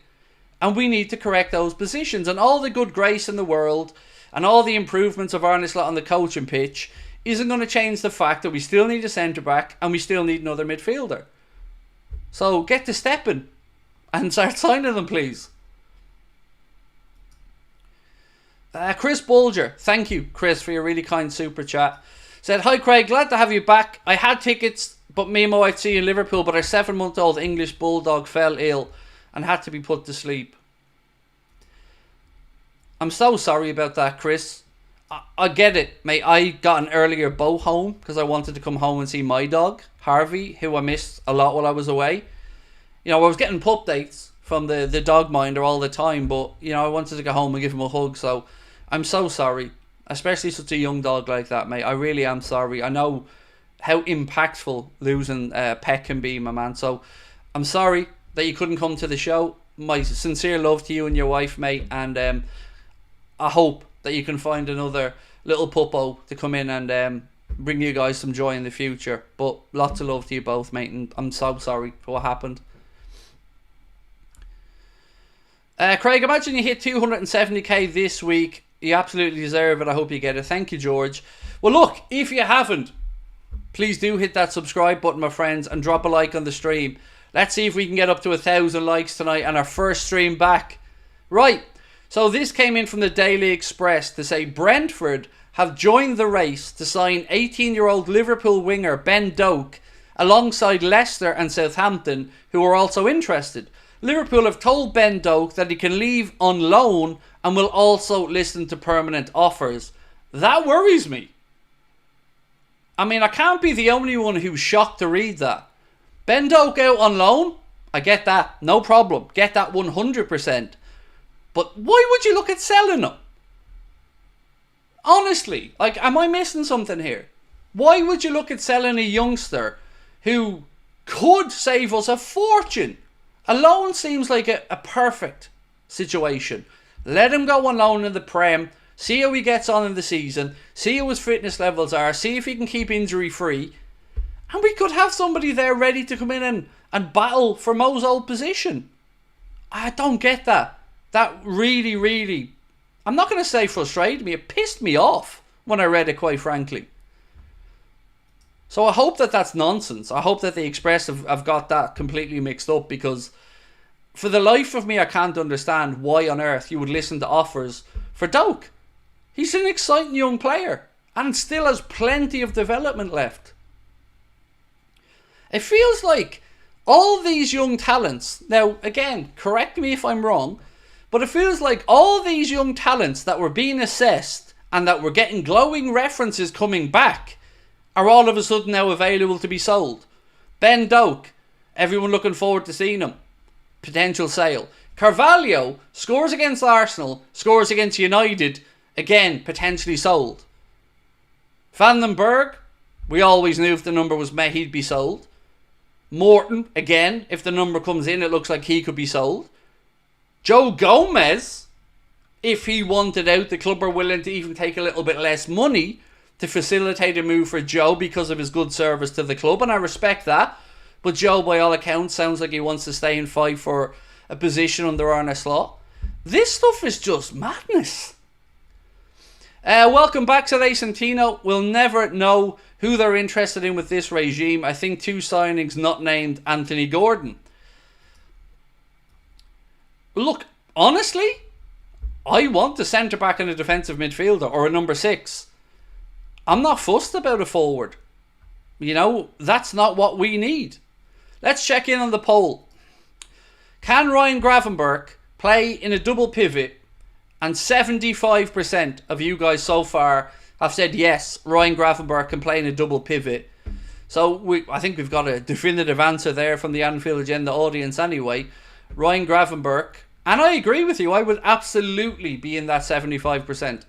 And we need to correct those positions. And all the good grace in the world and all the improvements of Arne Slot on the coaching pitch isn't going to change the fact that we still need a centre-back and we still need another midfielder. So get to stepping and start signing them, please. Chris Bulger, thank you, Chris, for your really kind super chat. Said, hi Craig, glad to have you back. I had tickets, but me and my wife see you in Liverpool, but our 7-month-old English bulldog fell ill and had to be put to sleep. I'm so sorry about that, Chris. I get it, mate. I got an earlier boat home because I wanted to come home and see my dog, Harvey, who I missed a lot while I was away. You know, I was getting pup dates from the dog minder all the time, but, you know, I wanted to go home and give him a hug, so I'm so sorry. Especially such a young dog like that, mate. I really am sorry. I know how impactful losing Pet can be, my man, so I'm sorry that you couldn't come to the show. My sincere love to you and your wife, mate, and I hope that you can find another little puppo to come in and bring you guys some joy in the future. But lots of love to you both, mate, and I'm so sorry for what happened. Craig, imagine you hit 270k this week. You absolutely deserve it. I hope you get it. Thank you, George. Well, look, if you haven't, please do hit that subscribe button, my friends, and drop a like on the stream. Let's see if we can get up to 1,000 likes tonight and our first stream back. Right. So this came in from the Daily Express to say Brentford have joined the race to sign 18-year-old Liverpool winger Ben Doak alongside Leicester and Southampton, who are also interested. Liverpool have told Ben Doak that he can leave on loan and will also listen to permanent offers. That worries me. I mean, I can't be the only one who's shocked to read that. Ben Doak out on loan? I get that. No problem. Get that 100%. But why would you look at selling him? Honestly, like, am I missing something here? Why would you look at selling a youngster who could save us a fortune? A loan seems like a perfect situation. Let him go on loan in the Prem, see how he gets on in the season, see how his fitness levels are, see if he can keep injury free, and we could have somebody there ready to come in and battle for Mo's old position. I don't get that. That really, really, I'm not going to say frustrated me, it pissed me off when I read it, quite frankly. So I hope that that's nonsense. I hope that the Express have got that completely mixed up, because for the life of me, I can't understand why on earth you would listen to offers for Doak. He's an exciting young player and still has plenty of development left. It feels like all these young talents, now again, correct me if I'm wrong, but it feels like all these young talents that were being assessed and that were getting glowing references coming back are all of a sudden now available to be sold. Ben Doak, everyone looking forward to seeing him. Potential sale. Carvalho scores against Arsenal, scores against United, again, potentially sold. Vandenberg, we always knew if the number was met, he'd be sold. Morton, again, if the number comes in, it looks like he could be sold. Joe Gomez, if he wanted out, the club are willing to even take a little bit less money to facilitate a move for Joe because of his good service to the club, and I respect that. But Joe, by all accounts, sounds like he wants to stay and fight for a position under Arne Slot. This stuff is just madness. Welcome back to Santino. We'll never know who they're interested in with this regime. I think 2 signings not named Anthony Gordon. Look, honestly, I want a centre-back and a defensive midfielder or a number 6. I'm not fussed about a forward. You know, that's not what we need. Let's check in on the poll. Can Ryan Gravenberch play in a double pivot? And 75% of you guys so far have said yes, Ryan Gravenberch can play in a double pivot. So I think we've got a definitive answer there from the Anfield Agenda audience anyway. Ryan Gravenberch, and I agree with you, I would absolutely be in that 75%.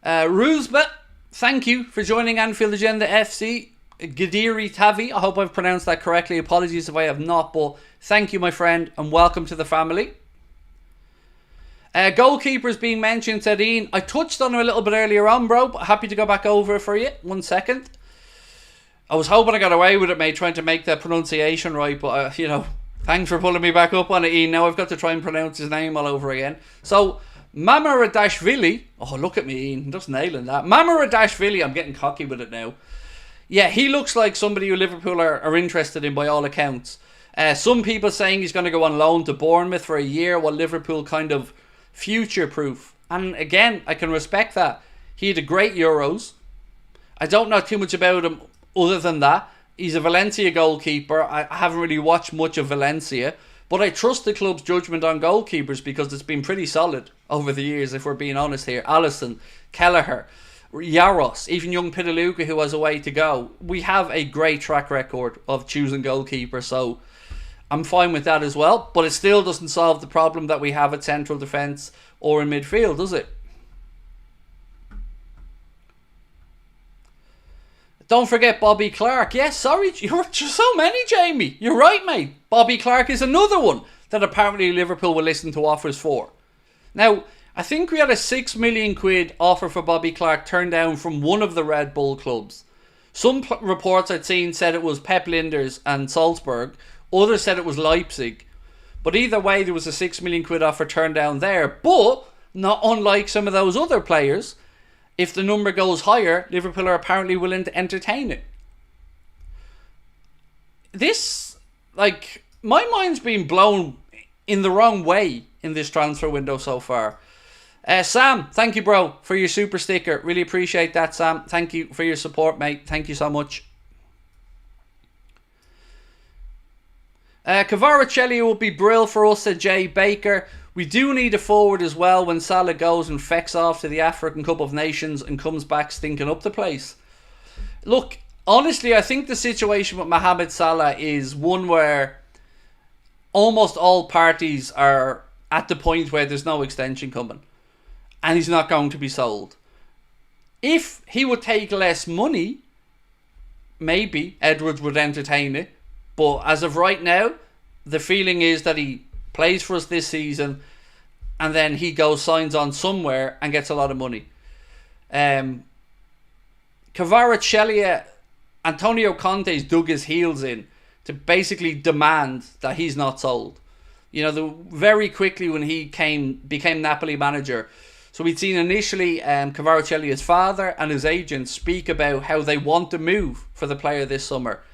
Ruzbet, thank you for joining Anfield Agenda FC. Gadiri Tavi, I hope I've pronounced that correctly. Apologies if I have not, but thank you, my friend, and welcome to the family. Goalkeeper's being mentioned, said Ian. I touched on him a little bit earlier on, bro, but happy to go back over it for you. 1 second. I was hoping I got away with it, mate, trying to make the pronunciation right, but, thanks for pulling me back up on it, Ian. Now I've got to try and pronounce his name all over again. So, Mamaradashvili. Oh, look at me, Ian. Just nailing that. Mamaradashvili. I'm getting cocky with it now. Yeah, he looks like somebody who Liverpool are interested in by all accounts. Some people saying he's going to go on loan to Bournemouth for a year while Liverpool kind of future-proof. And again, I can respect that. He had a great Euros. I don't know too much about him other than that. He's a Valencia goalkeeper. I haven't really watched much of Valencia. But I trust the club's judgment on goalkeepers because it's been pretty solid over the years, if we're being honest here. Alisson, Kelleher, Yaros, even young Pitaluka, who has a way to go. We have a great track record of choosing goalkeeper, so I'm fine with that as well. But it still doesn't solve the problem that we have at central defence or in midfield, does it? Don't forget Bobby Clark. Yes, sorry, you're so many, Jamie. You're right, mate. Bobby Clark is another one that apparently Liverpool will listen to offers for. Now, I think we had a £6 million offer for Bobby Clark turned down from one of the Red Bull clubs. Some reports I'd seen said it was Pep Linders and Salzburg. Others said it was Leipzig. But either way, there was a £6 million offer turned down there. But, not unlike some of those other players, if the number goes higher, Liverpool are apparently willing to entertain it. This, my mind's been blown in the wrong way in this transfer window so far. Sam, thank you, bro, for your super sticker. Really appreciate that, Sam. Thank you for your support, mate. Thank you so much. Kvaratskhelia will be brill for us, said Jay Baker. We do need a forward as well when Salah goes and fecks off to the African Cup of Nations and comes back stinking up the place. Look, honestly, I think the situation with Mohamed Salah is one where almost all parties are at the point where there's no extension coming. And he's not going to be sold. If he would take less money, maybe Edwards would entertain it. But as of right now, the feeling is that he plays for us this season and then he goes, signs on somewhere and gets a lot of money. Kvaratskhelia, Antonio Conte's dug his heels in to basically demand that he's not sold. Very quickly when he became Napoli manager. So we'd seen initially Kvaratskhelia father and his agent speak about how they want to move for the player this summer.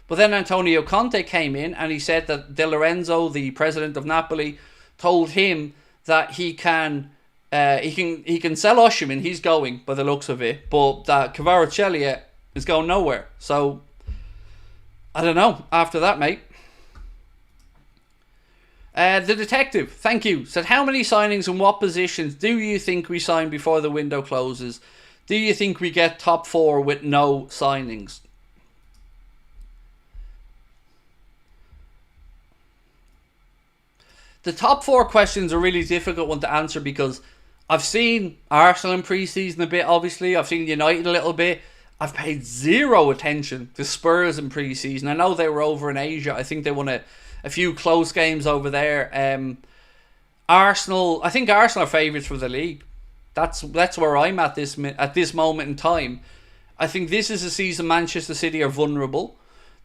But then Antonio Conte came in and he said that De Lorenzo, the president of Napoli, told him that he can sell Osimhen, he's going by the looks of it, but that Kvaratskhelia is going nowhere. So I don't know after that, mate. The detective, thank you, said, how many signings and what positions do you think we sign before the window closes? Do you think we get top 4 with no signings? The top 4 questions are a really difficult one to answer because I've seen Arsenal in pre-season a bit, obviously. I've seen United a little bit. I've paid zero attention to Spurs in pre-season. I know they were over in Asia. I think they won a few close games over there. Arsenal, I think Arsenal are favourites for the league. That's where I'm at this moment in time. I think this is a season Manchester City are vulnerable.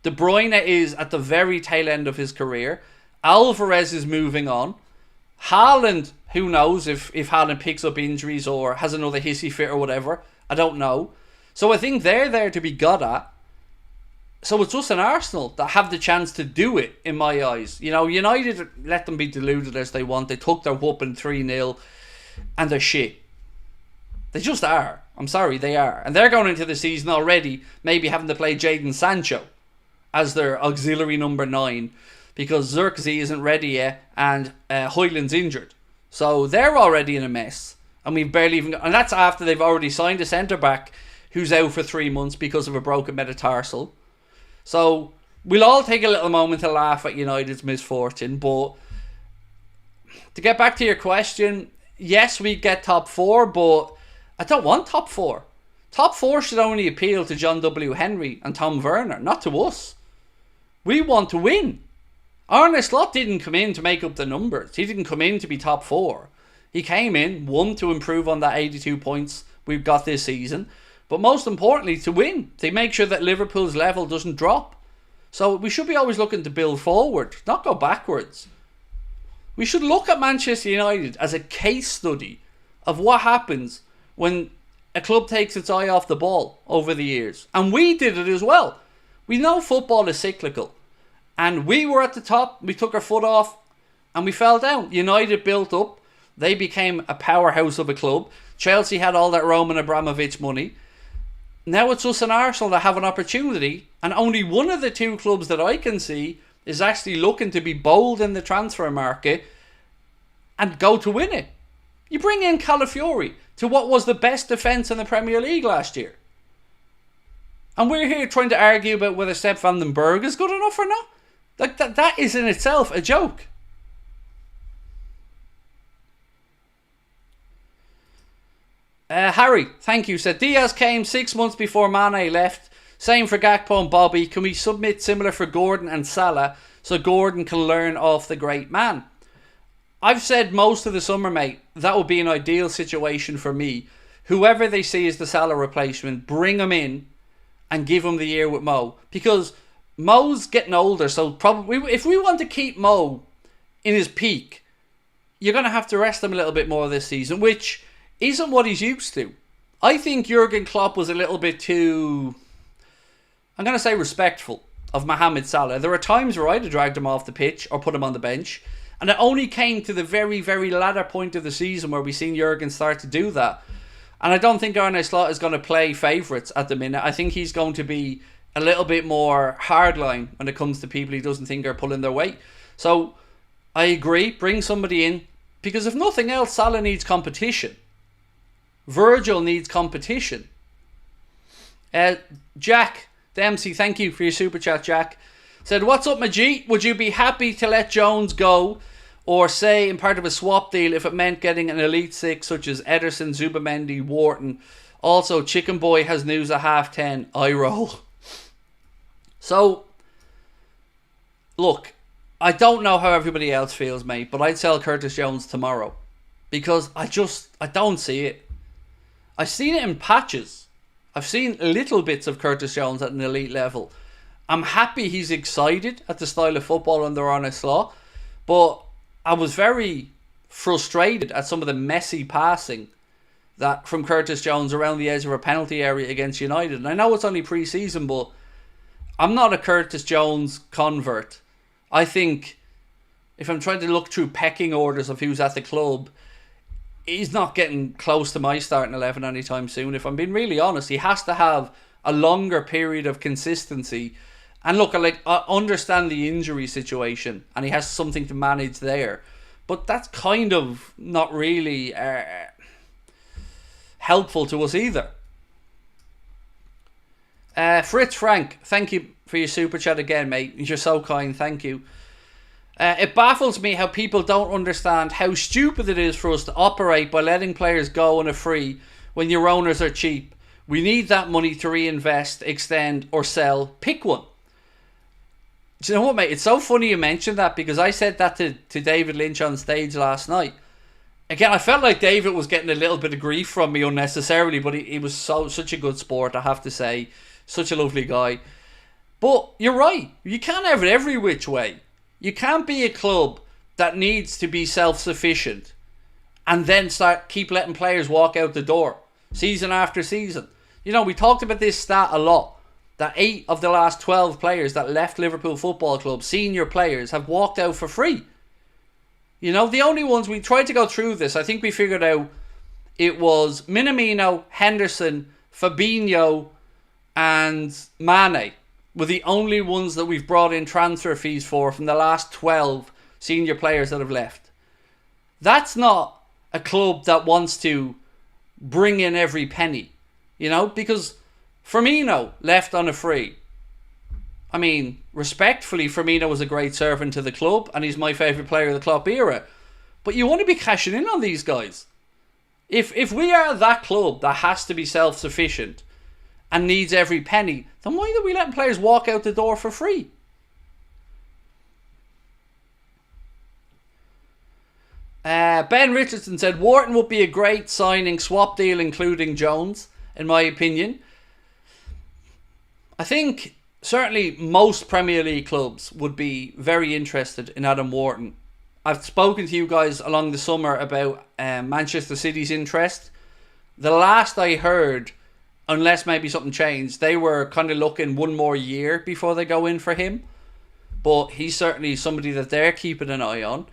De Bruyne is at the very tail end of his career. Alvarez is moving on. Haaland, who knows if Haaland picks up injuries or has another hissy fit or whatever. I don't know. So I think they're there to be got at. So it's us and Arsenal that have the chance to do it, in my eyes. You know, United, let them be deluded as they want. They took their whooping 3-0 and they're shit. They just are. I'm sorry, they are. And they're going into the season already maybe having to play Jadon Sancho as their auxiliary number 9 because Xerxes isn't ready yet and Hoyland's injured. So they're already in a mess. And we've barely even... And that's after they've already signed a centre-back who's out for 3 months because of a broken metatarsal. So we'll all take a little moment to laugh at United's misfortune. But to get back to your question, yes, we get top 4, but I don't want top 4. Top 4 should only appeal to John W. Henry and Tom Werner, not to us. We want to win. Arne Slot didn't come in to make up the numbers. He didn't come in to be top 4. He came in, one, to improve on that 82 points we've got this season, but most importantly, to win, to make sure that Liverpool's level doesn't drop. So we should be always looking to build forward, not go backwards. We should look at Manchester United as a case study of what happens when a club takes its eye off the ball over the years. And we did it as well. We know football is cyclical. And we were at the top, we took our foot off, and we fell down. United built up. They became a powerhouse of a club. Chelsea had all that Roman Abramovich money. Now it's us and Arsenal that have an opportunity, and only one of the two clubs that I can see is actually looking to be bold in the transfer market and go to win it. You bring in Calafiori to what was the best defence in the Premier League last year. And we're here trying to argue about whether Sepp van den Berg is good enough or not. Like that is in itself a joke. Harry, thank you, said Diaz came 6 months before Mane left. Same for Gakpo and Bobby. Can we submit similar for Gordon and Salah so Gordon can learn off the great man? I've said most of the summer, mate, that would be an ideal situation for me. Whoever they see as the Salah replacement, bring him in and give him the year with Mo. Because Mo's getting older, so probably if we want to keep Mo in his peak, you're going to have to rest him a little bit more this season, which isn't what he's used to. I think Jurgen Klopp was a little bit too, I'm going to say, respectful of Mohamed Salah. There were times where I'd have dragged him off the pitch or put him on the bench, and it only came to the very, very latter point of the season where we seen Jurgen start to do that. And I don't think Arne Slot is going to play favourites at the minute. I think he's going to be a little bit more hardline when it comes to people he doesn't think are pulling their weight. So I agree, bring somebody in, because if nothing else, Salah needs competition. Virgil needs competition. Jack Dempsey, thank you for your super chat, Jack. Said, what's up, my G? Would you be happy to let Jones go, or say in part of a swap deal if it meant getting an elite 6 such as Ederson, Zubamendi, Wharton? Also, Chicken Boy has news at 10:30. I roll. So, look, I don't know how everybody else feels, mate, but I'd sell Curtis Jones tomorrow. Because I don't see it. I've seen it in patches. I've seen little bits of Curtis Jones at an elite level. I'm happy he's excited at the style of football under Arne Slot, but I was very frustrated at some of the messy passing that from Curtis Jones around the edge of a penalty area against United. And I know it's only pre-season, but I'm not a Curtis Jones convert. I think if I'm trying to look through pecking orders of who's at the club, he's not getting close to my starting 11 anytime soon. If I'm being really honest, he has to have a longer period of consistency. And look, I understand the injury situation, and he has something to manage there. But that's kind of not really helpful to us either. Fritz Frank, thank you for your super chat again, mate. You're so kind, thank you. It baffles me how people don't understand how stupid it is for us to operate by letting players go on a free when your owners are cheap. We need that money to reinvest, extend, or sell. Pick one. Do you know what, mate? It's so funny you mentioned that, because I said that to David Lynch on stage last night. Again, I felt like David was getting a little bit of grief from me unnecessarily, but he was such a good sport, I have to say. Such a lovely guy. But you're right. You can't have it every which way. You can't be a club that needs to be self-sufficient and then keep letting players walk out the door season after season. You know, we talked about this stat a lot, that 8 of the last 12 players that left Liverpool Football Club, senior players, have walked out for free. You know, the only ones, we tried to go through this, I think we figured out it was Minamino, Henderson, Fabinho and Mane were the only ones that we've brought in transfer fees for from the last 12 senior players that have left. That's not a club that wants to bring in every penny, you know, because Firmino left on a free. I mean, respectfully, Firmino was a great servant to the club and he's my favourite player of the Klopp era. But you want to be cashing in on these guys. If we are that club that has to be self-sufficient and needs every penny, then why are we letting players walk out the door for free? Ben Richardson said Wharton would be a great signing, swap deal including Jones, in my opinion. I think certainly most Premier League clubs would be very interested in Adam Wharton. I've spoken to you guys along the summer about Manchester City's interest. The last I heard, unless maybe something changed, they were kind of looking one more year before they go in for him. But he's certainly somebody that they're keeping an eye on.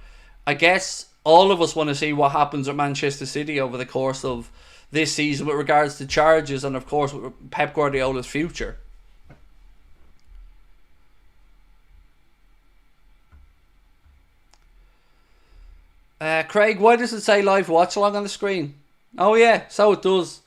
I guess all of us want to see what happens at Manchester City over the course of this season with regards to charges and of course with Pep Guardiola's future. Craig, why does it say live watch along on the screen? Oh yeah, so it does.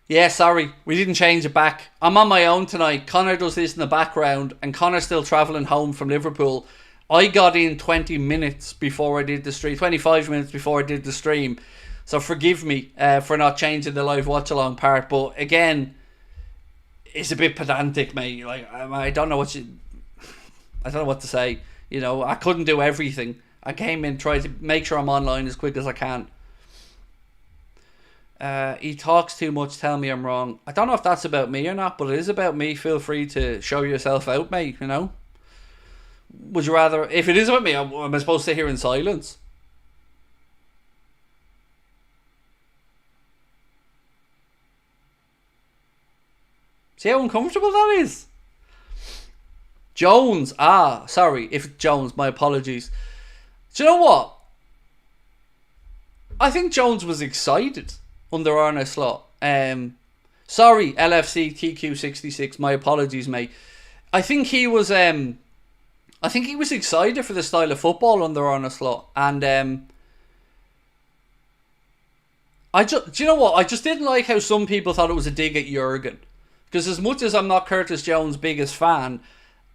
Yeah, sorry, we didn't change it back. I'm on my own tonight. Connor does this in the background and Connor's still travelling home from Liverpool. I got in 20 minutes before I did the stream, 25 minutes before I did the stream. So forgive me for not changing the live watch along part. But again, it's a bit pedantic, mate. Like I don't know what to say. You know, I couldn't do everything. I came in, tried to make sure I'm online as quick as I can. He talks too much, tell me I'm wrong. I don't know if that's about me or not, but it is about me. Feel free to show yourself out, mate, you know. Would you rather, if it is about me, am I supposed to sit here in silence? See how uncomfortable that is? Jones, sorry, if it's Jones, my apologies. Do you know what? I think Jones was excited under Arne Slot. Sorry, LFC TQ66, my apologies, mate. I think he was excited for the style of football under Arne Slot, and do you know what? I just didn't like how some people thought it was a dig at Jurgen, because as much as I'm not Curtis Jones' biggest fan,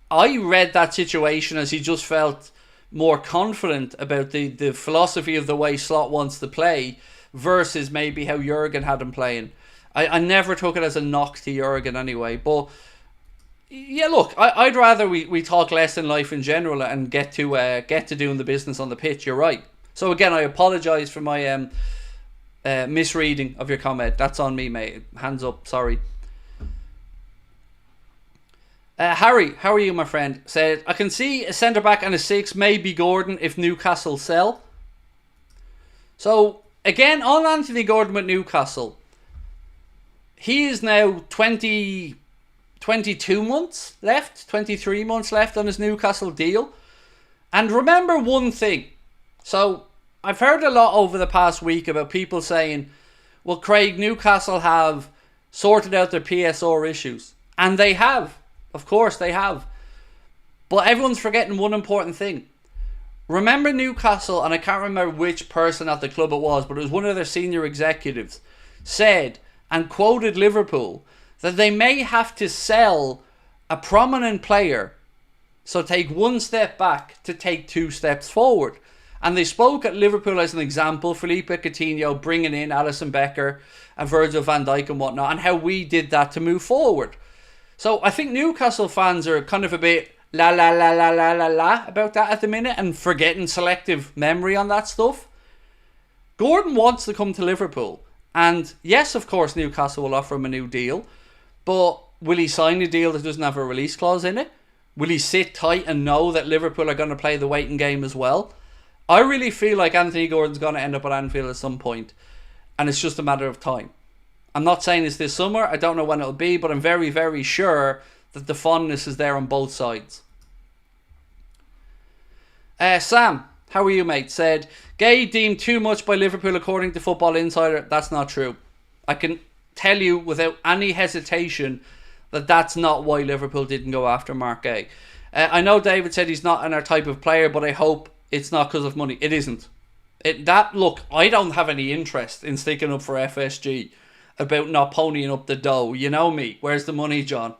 I read that situation as he just felt more confident about the philosophy of the way Slot wants to play versus maybe how Jurgen had him playing. I never took it as a knock to Jurgen anyway, but yeah, look, I'd rather we talk less in life in general and get to doing the business on the pitch. You're right. So again, I apologise for my misreading of your comment. That's on me, mate. Hands up, sorry. Harry, how are you, my friend? Said, I can see a centre-back and a 6, maybe Gordon, if Newcastle sell. So, again, on Anthony Gordon with Newcastle, he is now 22 months left, 23 months left on his Newcastle deal. And remember one thing. So, I've heard a lot over the past week about people saying, well, Craig, Newcastle have sorted out their PSR issues. And they have. Of course they have. But everyone's forgetting one important thing. Remember Newcastle, and I can't remember which person at the club it was, but it was one of their senior executives, said and quoted Liverpool that they may have to sell a prominent player, So take one step back to take 2 steps forward. And they spoke at Liverpool as an example, Felipe Coutinho bringing in Alisson Becker and Virgil van Dijk and whatnot, and how we did that to move forward. So I think Newcastle fans are kind of a bit la la la la la la la about that at the minute and forgetting selective memory on that stuff. Gordon wants to come to Liverpool, and yes, of course Newcastle will offer him a new deal, but will he sign a deal that doesn't have a release clause in it? Will he sit tight and know that Liverpool are going to play the waiting game as well? I really feel like Anthony Gordon's going to end up at Anfield at some point, and it's just a matter of time. I'm not saying it's this summer, I don't know when it'll be, but I'm very, very sure that the fondness is there on both sides. Sam, how are you, mate? Said, Gay deemed too much by Liverpool according to Football Insider. That's not true. I can tell you without any hesitation that that's not why Liverpool didn't go after Mark Gay. I know David said he's not our type of player, but I hope it's not because of money. It isn't. Look, I don't have any interest in sticking up for FSG about not ponying up the dough. You know me. Where's the money, John?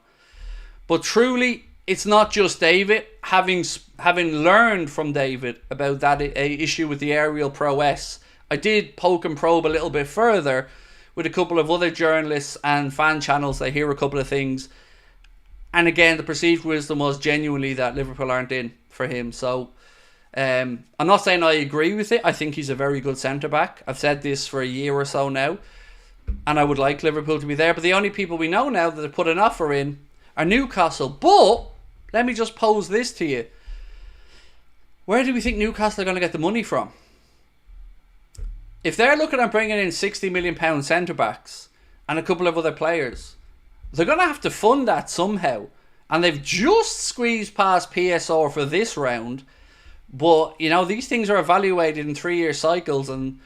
But truly, it's not just David. Having learned from David about that issue with the aerial prowess, I did poke and probe a little bit further with a couple of other journalists and fan channels. I hear a couple of things. And again, the perceived wisdom was genuinely that Liverpool aren't in for him. So I'm not saying I agree with it. I think he's a very good centre-back. I've said this for a year or so now. And I would like Liverpool to be there. But the only people we know now that have put an offer in are Newcastle. But let me just pose this to you. Where do we think Newcastle are going to get the money from? If they're looking at bringing in £60 million centre-backs and a couple of other players, they're going to have to fund that somehow. And they've just squeezed past PSR for this round. But, you know, these things are evaluated in 3-year cycles, and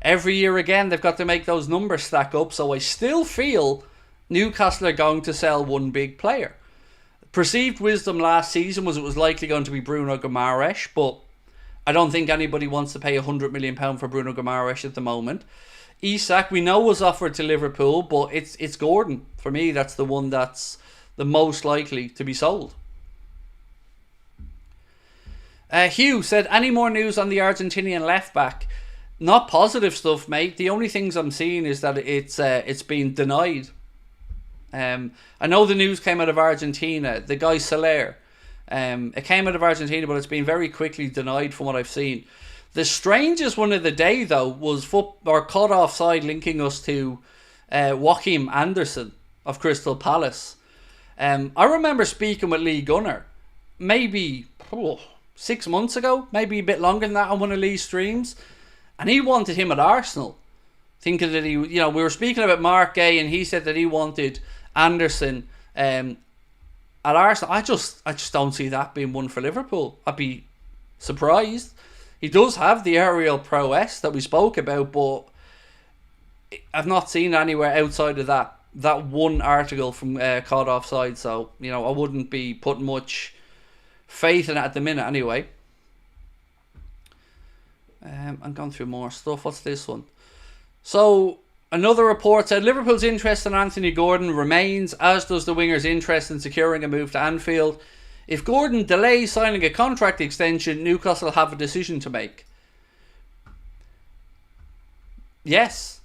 every year again they've got to make those numbers stack up. So I still feel Newcastle are going to sell one big player. Perceived wisdom last season was it was likely going to be Bruno Guimaraes, but I don't think anybody wants to pay £100 million for Bruno Guimaraes at the moment. Isak, we know, was offered to Liverpool, but it's Gordon. For me, that's the one that's the most likely to be sold. Hugh said, any more news on the Argentinian left back? Not positive stuff, mate. The only things I'm seeing is that it's been denied. I know the news came out of Argentina. The guy Soler. It came out of Argentina, but it's been very quickly denied from what I've seen. The strangest one of the day, though, was caught offside linking us to Joachim Andersen of Crystal Palace. I remember speaking with Lee Gunner maybe 6 months ago, maybe a bit longer than that, on one of Lee's streams, and he wanted him at Arsenal, thinking that we were speaking about Mark Gay, and he said that he wanted Anderson at Arsenal. I just don't see that being one for Liverpool. I'd be surprised. He does have the aerial prowess that we spoke about, but I've not seen anywhere outside of that one article from Caught Offside. So, I wouldn't be putting much faith in it at the minute anyway. I'm going through more stuff. What's this one? So, another report said Liverpool's interest in Anthony Gordon remains, as does the winger's interest in securing a move to Anfield. If Gordon delays signing a contract extension, Newcastle have a decision to make. Yes,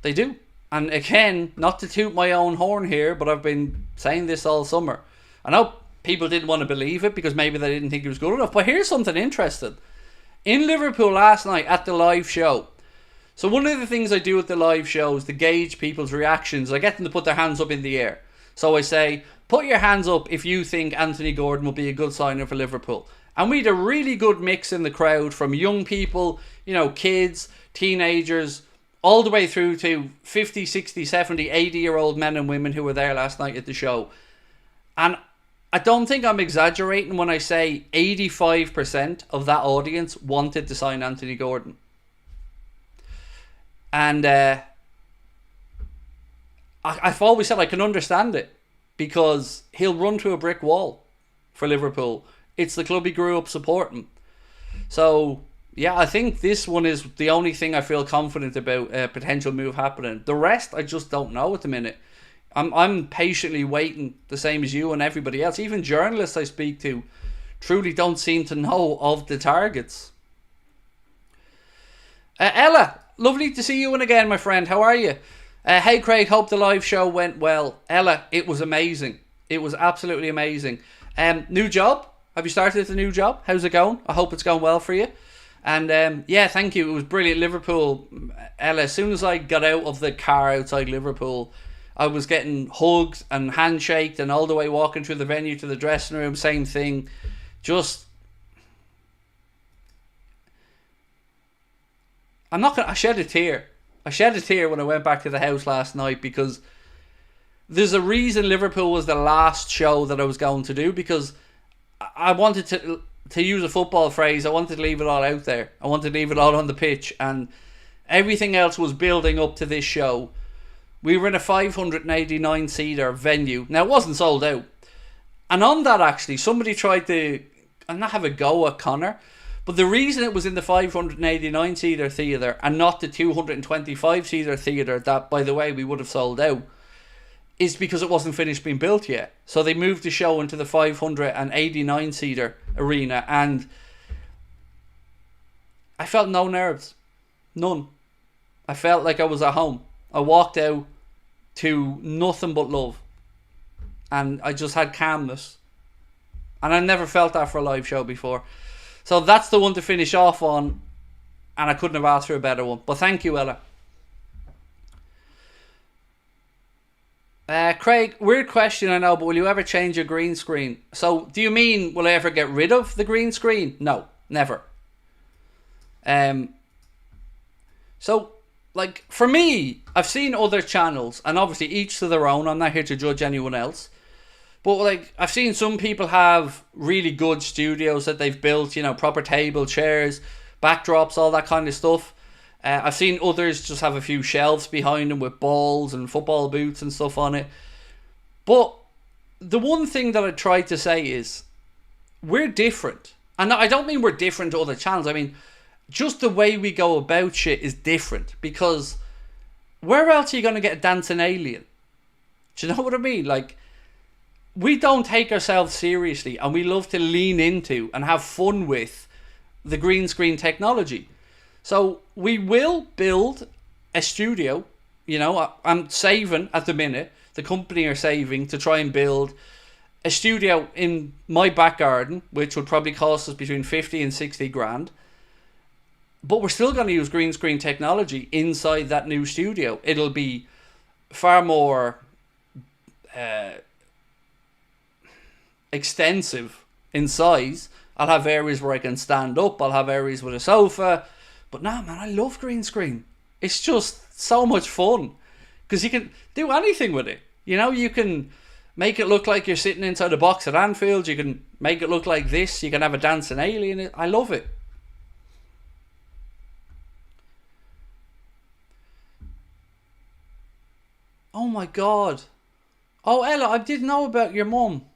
they do. And again, not to toot my own horn here, but I've been saying this all summer. I know people didn't want to believe it because maybe they didn't think he was good enough. But here's something interesting. In Liverpool last night at the live show. So one of the things I do at the live show is to gauge people's reactions. I get them to put their hands up in the air. So I say, put your hands up if you think Anthony Gordon will be a good signer for Liverpool. And we had a really good mix in the crowd from young people, kids, teenagers, all the way through to 50, 60, 70, 80-year-old men and women who were there last night at the show. And I don't think I'm exaggerating when I say 85% of that audience wanted to sign Anthony Gordon. And I've always said I can understand it, because he'll run to a brick wall for Liverpool. It's the club he grew up supporting. So, yeah, I think this one is the only thing I feel confident about a potential move happening. The rest, I just don't know at the minute. I'm patiently waiting, the same as you and everybody else. Even journalists I speak to truly don't seem to know of the targets. Ella, lovely to see you in again, my friend. How are you? Hey Craig, hope the live show went well. Ella, it was amazing. It was absolutely amazing. New job? Have you started the new job? How's it going? I hope it's going well for you. And yeah, thank you. It was brilliant. Liverpool, Ella, as soon as I got out of the car outside Liverpool, I was getting hugged and handshaked and all the way walking through the venue to the dressing room. Same thing. Just... I shed a tear. I shed a tear when I went back to the house last night, because there's a reason Liverpool was the last show that I was going to do, because I wanted to use a football phrase, I wanted to leave it all out there. I wanted to leave it all on the pitch, and everything else was building up to this show. We were in a 589-seater venue. Now, it wasn't sold out. And on that, actually, somebody tried to not have a go at Connor, but the reason it was in the 589-seater theatre and not the 225-seater theatre that, by the way, we would have sold out, is because it wasn't finished being built yet. So they moved the show into the 589-seater arena, and I felt no nerves. None. I felt like I was at home. I walked out to nothing but love. And I just had calmness. And I never felt that for a live show before. So that's the one to finish off on, and I couldn't have asked for a better one. But thank you, Ella. Craig, weird question, I know, but will you ever change your green screen? So, do you mean, will I ever get rid of the green screen? No, never. So, like, for me, I've seen other channels, and obviously each to their own. I'm not here to judge anyone else. But, like, I've seen some people have really good studios that they've built, you know, proper table, chairs, backdrops, all that kind of stuff. I've seen others just have a few shelves behind them with balls and football boots and stuff on it. But the one thing that I tried to say is, we're different. And I don't mean we're different to other channels. I mean, just the way we go about shit is different. Because where else are you going to get a dancing alien? Do you know what I mean? Like, we don't take ourselves seriously, and we love to lean into and have fun with the green screen technology. So we will build a studio. You know, I'm saving at the minute. The company are saving to try and build a studio in my back garden, which would probably cost us between 50 and 60 grand. But we're still going to use green screen technology inside that new studio. It'll be far more extensive in size. I'll have areas where I can stand up. I'll have areas with a sofa. But nah, man, I love green screen. It's just so much fun. Because you can do anything with it. You know, you can make it look like you're sitting inside a box at Anfield. You can make it look like this. You can have a dancing alien. I love it. Oh my God. Oh, Ella, I didn't know about your mum.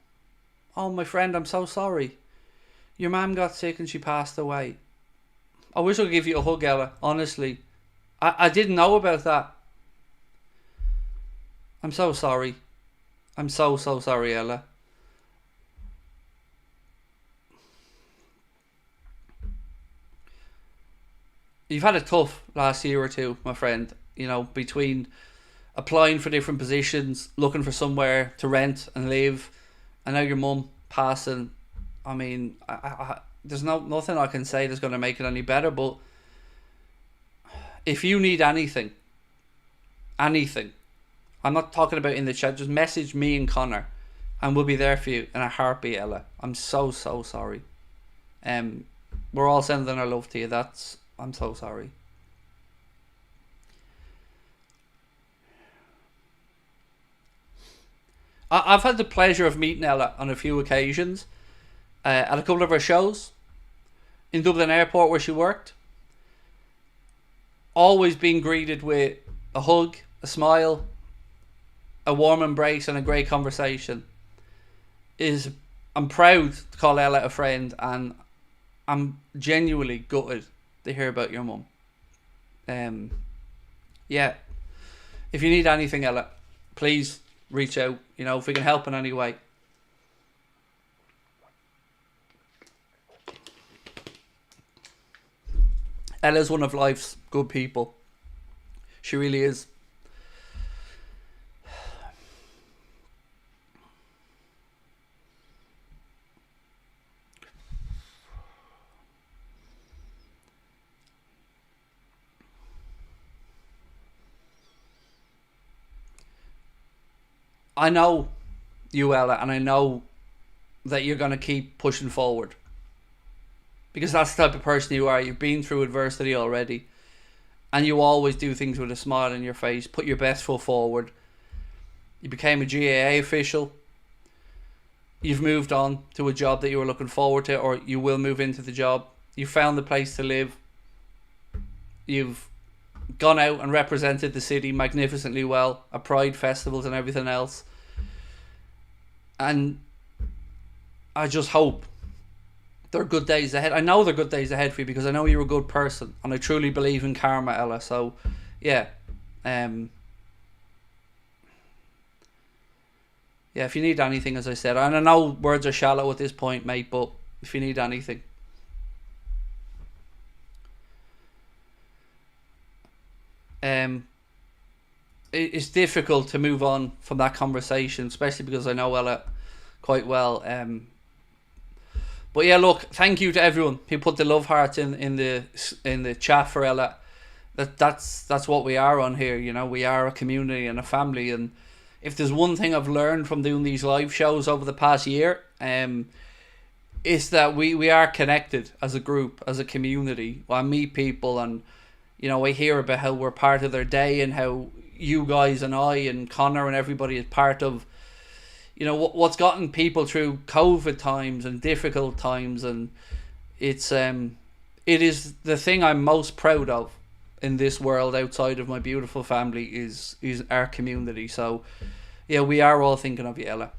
Oh, my friend, I'm so sorry. Your mum got sick and she passed away. I wish I could give you a hug, Ella. Honestly. I didn't know about that. I'm so sorry. I'm so sorry, Ella. You've had it tough last year or two, my friend. You know, between applying for different positions, looking for somewhere to rent and live. I know your mum passing. I mean, there's nothing I can say that's going to make it any better, but if you need anything, I'm not talking about in the chat, just message me and Connor and we'll be there for you in a heartbeat, Ella. I'm so sorry. We're all sending our love to you. I'm so sorry. I've had the pleasure of meeting Ella on a few occasions at a couple of her shows in Dublin Airport where she worked. Always being greeted with a hug, a smile, a warm embrace and a great conversation. I'm proud to call Ella a friend, and I'm genuinely gutted to hear about your mum. Yeah, if you need anything, Ella, please reach out. You know, if we can help in any way. Ella's one of life's good people. She really is. I know you, Ella, and I know that you're going to keep pushing forward. Because that's the type of person you are. You've been through adversity already. And you always do things with a smile on your face. Put your best foot forward. You became a GAA official. You've moved on to a job that you were looking forward to, or you will move into the job. You found the place to live. You've gone out and represented the city magnificently well at Pride festivals and everything else. And I just hope there are good days ahead. I know there are good days ahead for you because I know you're a good person and I truly believe in karma, Ella. So, yeah. Yeah, if you need anything, as I said, and I know words are shallow at this point, mate, but if you need anything. It's difficult to move on from that conversation, especially because I know Ella quite well. But yeah, look, thank you to everyone who put the love hearts in the chat for Ella. That's what we are on here. You know, we are a community and a family. And if there's one thing I've learned from doing these live shows over the past year, is that we are connected as a group, as a community. I meet people and, you know, I hear about how we're part of their day and how you guys and I and Connor and everybody is part of, you know, what's gotten people through COVID times and difficult times. And it is the thing I'm most proud of in this world outside of my beautiful family is our community. So yeah, we are all thinking of you, Ella.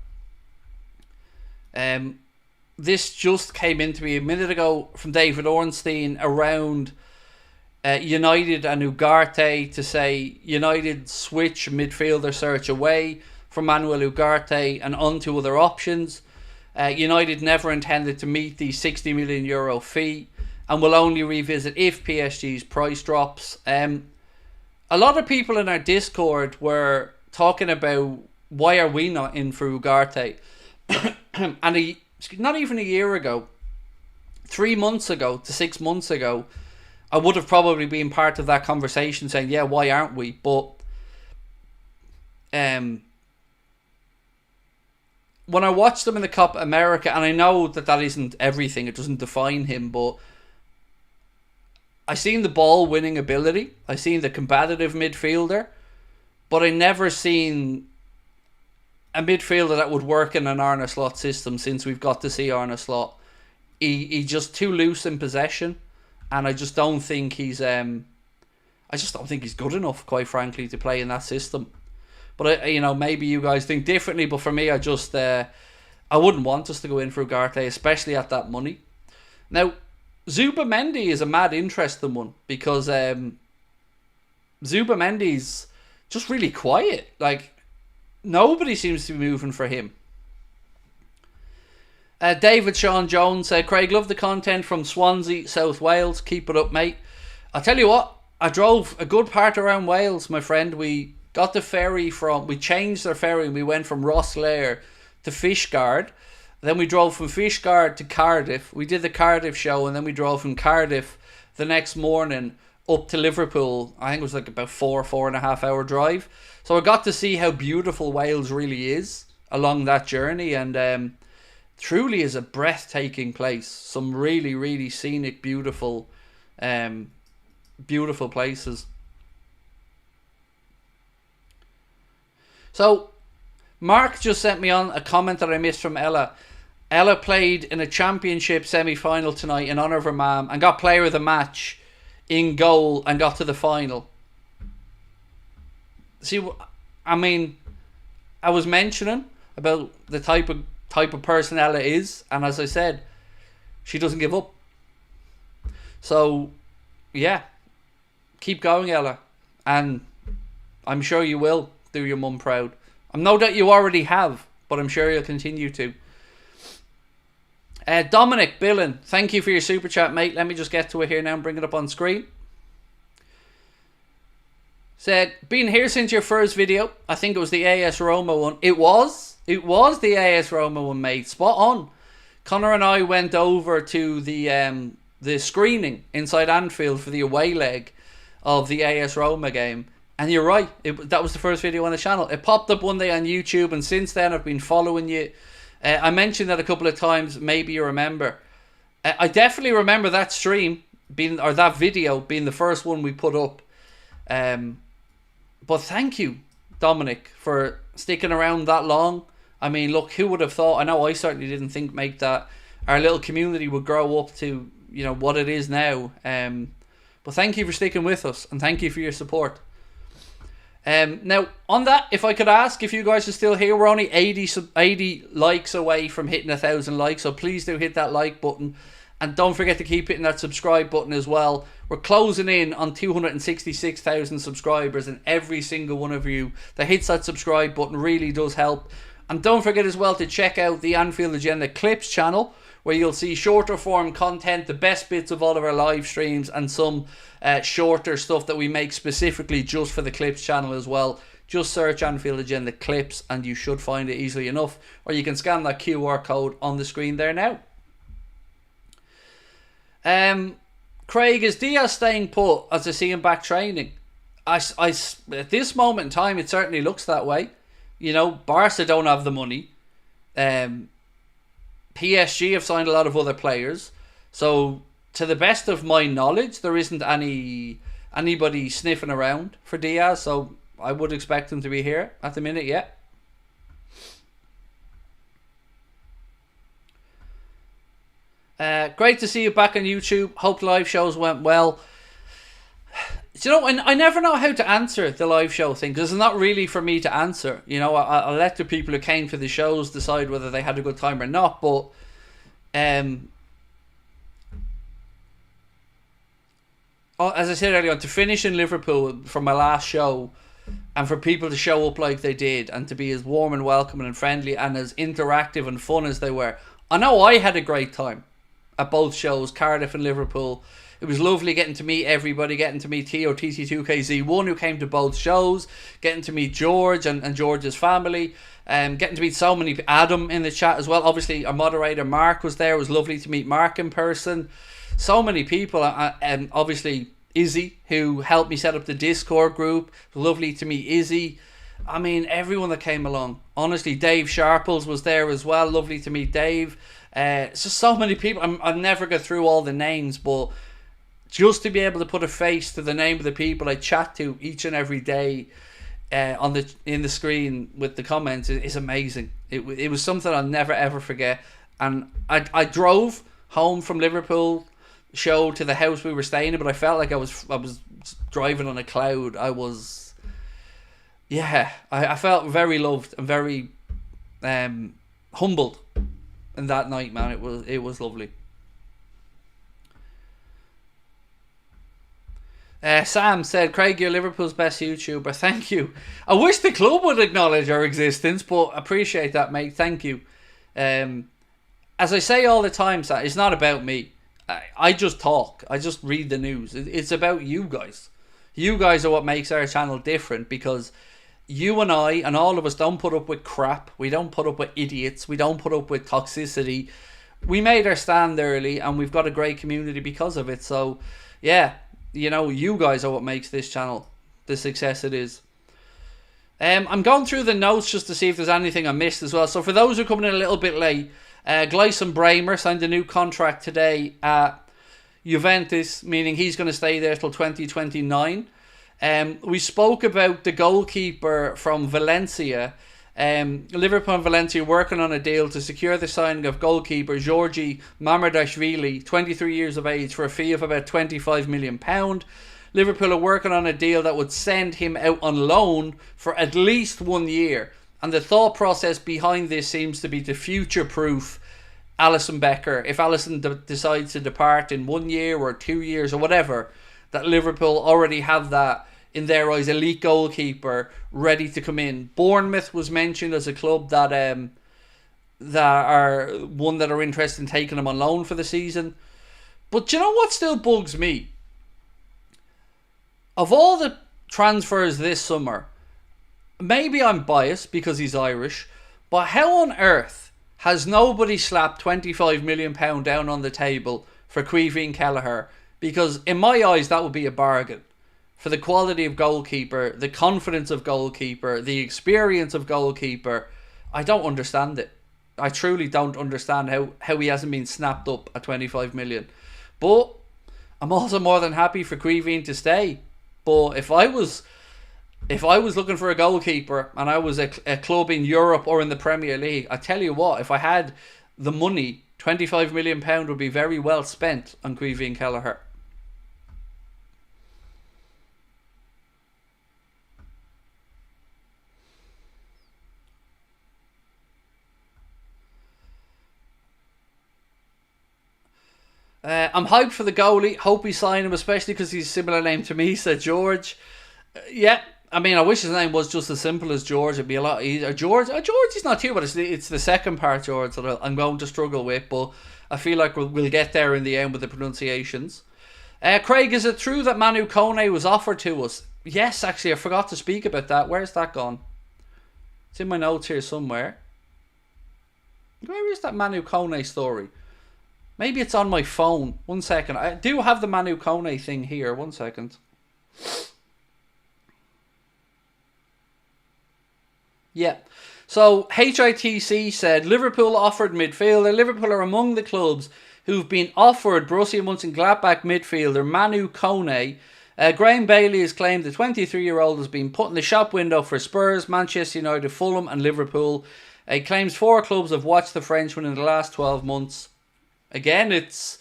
This just came into me a minute ago from David Ornstein around United and Ugarte, to say United switch midfielder search away from Manuel Ugarte and onto other options. United never intended to meet the €60 million fee and will only revisit if PSG's price drops. A lot of people in our Discord were talking about why are we not in for Ugarte. And not even a year ago, 3 months ago to 6 months ago, I would have probably been part of that conversation saying, yeah, why aren't we? But when I watched him in the Copa America, and I know that isn't everything, it doesn't define him, but I seen the ball winning ability, I seen the combative midfielder, but I never seen a midfielder that would work in an Arne Slot system since we've got to see Arne Slot. He just too loose in possession. And I just don't think he's good enough, quite frankly, to play in that system. But maybe you guys think differently. But for me, I wouldn't want us to go in for Ugarte, especially at that money. Now, Zubamendi is a mad interesting one because Zubamendi's just really quiet. Like, nobody seems to be moving for him. David Sean Jones said, Craig, love the content from Swansea, South Wales. Keep it up, mate. I'll tell you what, I drove a good part around Wales, my friend. We got the ferry we changed our ferry and we went from Rosslare to Fishguard. Then we drove from Fishguard to Cardiff. We did the Cardiff show and then we drove from Cardiff the next morning up to Liverpool. I think it was like about 4.5 hour drive. So I got to see how beautiful Wales really is along that journey, and truly is a breathtaking place. Some really, really scenic, beautiful places. So, Mark just sent me on a comment that I missed from Ella. Ella played in a championship semi-final tonight in honour of her mum and got player of the match in goal and got to the final. See, I mean, I was mentioning about the type of person Ella is, and as I said, she doesn't give up. So yeah, keep going, Ella, and I'm sure you will do your mum proud. I'm no doubt you already have, but I'm sure you'll continue to. Dominic Billen, thank you for your super chat, mate. Let me just get to it here now and bring it up on screen. Said, been here since your first video. I think it was the AS Roma one. It was the AS Roma one, mate. Spot on. Connor and I went over to the screening inside Anfield for the away leg of the AS Roma game. And you're right, that was the first video on the channel. It popped up one day on YouTube, and since then I've been following you. I mentioned that a couple of times, maybe you remember. I definitely remember that stream, or that video being the first one we put up. But thank you, Dominic, for sticking around that long. I mean, look, who would have thought? I know I certainly didn't think, mate, that our little community would grow up to, you know, what it is now. But thank you for sticking with us, and thank you for your support. Now, on that, if I could ask if you guys are still here, we're only 80 likes away from hitting 1,000 likes, so please do hit that like button. And don't forget to keep hitting that subscribe button as well. We're closing in on 266,000 subscribers, and every single one of you that hits that subscribe button really does help. And don't forget as well to check out the Anfield Agenda Clips channel, where you'll see shorter form content, the best bits of all of our live streams, and some shorter stuff that we make specifically just for the Clips channel as well. Just search Anfield Agenda Clips and you should find it easily enough, or you can scan that QR code on the screen there now. Craig, is Diaz staying put as I see him back training? At this moment in time, it certainly looks that way. You know, Barca don't have the money. PSG have signed a lot of other players. So, to the best of my knowledge, there isn't anybody sniffing around for Diaz. So, I would expect him to be here at the minute, yeah. Great to see you back on YouTube. Hope live shows went well. You know, I never know how to answer the live show thing, because it's not really for me to answer. You know, I'll let the people who came for the shows decide whether they had a good time or not. But as I said earlier on, to finish in Liverpool for my last show, and for people to show up like they did, and to be as warm and welcoming and friendly and as interactive and fun as they were, I know I had a great time at both shows, Cardiff and Liverpool. It was lovely getting to meet everybody, getting to meet Theo TT2KZ1 who came to both shows, getting to meet George and George's family, getting to meet so many people. Adam in the chat as well. Obviously, our moderator Mark was there. It was lovely to meet Mark in person. So many people, and obviously Izzy, who helped me set up the Discord group. Lovely to meet Izzy. I mean, everyone that came along. Honestly, Dave Sharples was there as well. Lovely to meet Dave. It's just so many people. I'll never go through all the names, but just to be able to put a face to the name of the people I chat to each and every day in the screen with the comments is amazing. It was something I'll never ever forget. And I drove home from Liverpool show to the house we were staying in, but I felt like I was driving on a cloud. I felt very loved and very humbled in that night, man. It was lovely. Sam said, Craig, you're Liverpool's best YouTuber. Thank you. I wish the club would acknowledge our existence, but appreciate that, mate. Thank you. As I say all the time, Sam, it's not about me. I just talk. I just read the news. It's about you guys. You guys are what makes our channel different, because you and I and all of us don't put up with crap. We don't put up with idiots. We don't put up with toxicity. We made our stand early, and we've got a great community because of it. So, yeah. You know, you guys are what makes this channel the success it is. I'm going through the notes just to see if there's anything I missed as well. So for those who are coming in a little bit late, Gleison Bramer signed a new contract today at Juventus, meaning he's going to stay there till 2029. We spoke about the goalkeeper from Valencia. Liverpool and Valencia working on a deal to secure the signing of goalkeeper Georgi Mamardashvili, 23 years of age, for a fee of about £25 million. Liverpool are working on a deal that would send him out on loan for at least 1 year. And the thought process behind this seems to be to future-proof Alisson Becker. If Alisson decides to depart in 1 year or 2 years or whatever, that Liverpool already have that, in their eyes, elite goalkeeper ready to come in. Bournemouth was mentioned as a club that that are interested in taking him on loan for the season. But do you know what still bugs me? Of all the transfers this summer, maybe I'm biased because he's Irish, but how on earth has nobody slapped £25 million down on the table for Caoimhín Kelleher? Because in my eyes, that would be a bargain. For the quality of goalkeeper, the confidence of goalkeeper, the experience of goalkeeper, I don't understand it. I truly don't understand how he hasn't been snapped up at 25 million. But I'm also more than happy for Caoimhín to stay. But if I was looking for a goalkeeper and I was a club in Europe or in the Premier League, I tell you what, if I had the money, £25 million would be very well spent on Caoimhín Kelleher. I'm hyped for the goalie. Hope we sign him, especially because he's a similar name to me, said George. Yeah, I mean, I wish his name was just as simple as George. It'd be a lot easier. George is not too bad. It's the second part, George, that I'm going to struggle with, but I feel like we'll get there in the end with the pronunciations. Craig, is it true that Manu Kone was offered to us? Yes, actually, I forgot to speak about that. Where's that gone? It's in my notes here somewhere. Where is that Manu Kone story? Maybe it's on my phone. 1 second. I do have the Manu Kone thing here. 1 second. Yeah. So HITC said Liverpool offered midfielder. Liverpool are among the clubs who've been offered Borussia Mönchengladbach midfielder Manu Kone. Graham Bailey has claimed the 23-year-old has been put in the shop window for Spurs, Manchester United, Fulham and Liverpool. He claims 4 clubs have watched the Frenchman in the last 12 months. Again, it's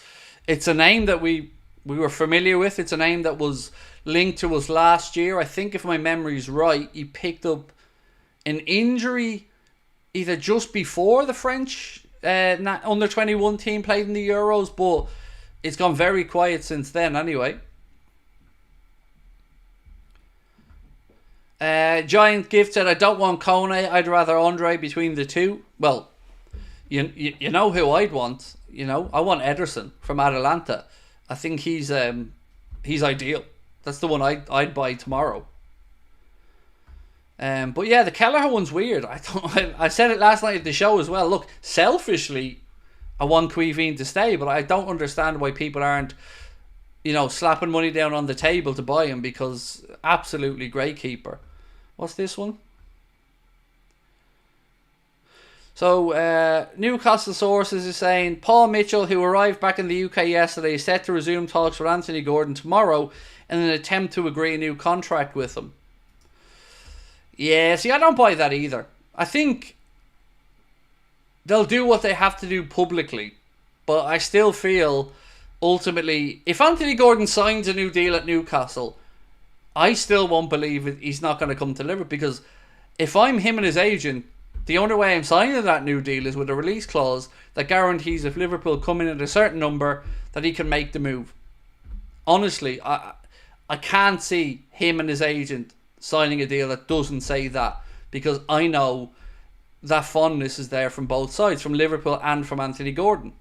a name that we were familiar with. It's a name that was linked to us last year. I think if my memory's right, he picked up an injury either just before the French under-21 team played in the Euros, but it's gone very quiet since then anyway. Giant Gift said, I don't want Kone, I'd rather Andre between the two. Well, you know who I'd want. You know, I want Ederson from Atalanta. I think he's ideal. That's the one I'd buy tomorrow. But yeah, the Kelleher one's weird. I said it last night at the show as well. Look, selfishly, I want Caoimhín to stay, but I don't understand why people aren't, slapping money down on the table to buy him, because absolutely great keeper. What's this one? So, Newcastle sources is saying Paul Mitchell, who arrived back in the UK yesterday, is set to resume talks with Anthony Gordon tomorrow in an attempt to agree a new contract with him. Yeah, see, I don't buy that either. I think they'll do what they have to do publicly, but I still feel, ultimately, if Anthony Gordon signs a new deal at Newcastle, I still won't believe he's not going to come to Liverpool, because if I'm him and his agent, the only way I'm signing that new deal is with a release clause that guarantees if Liverpool come in at a certain number that he can make the move. Honestly, I can't see him and his agent signing a deal that doesn't say that, because I know that fondness is there from both sides, from Liverpool and from Anthony Gordon.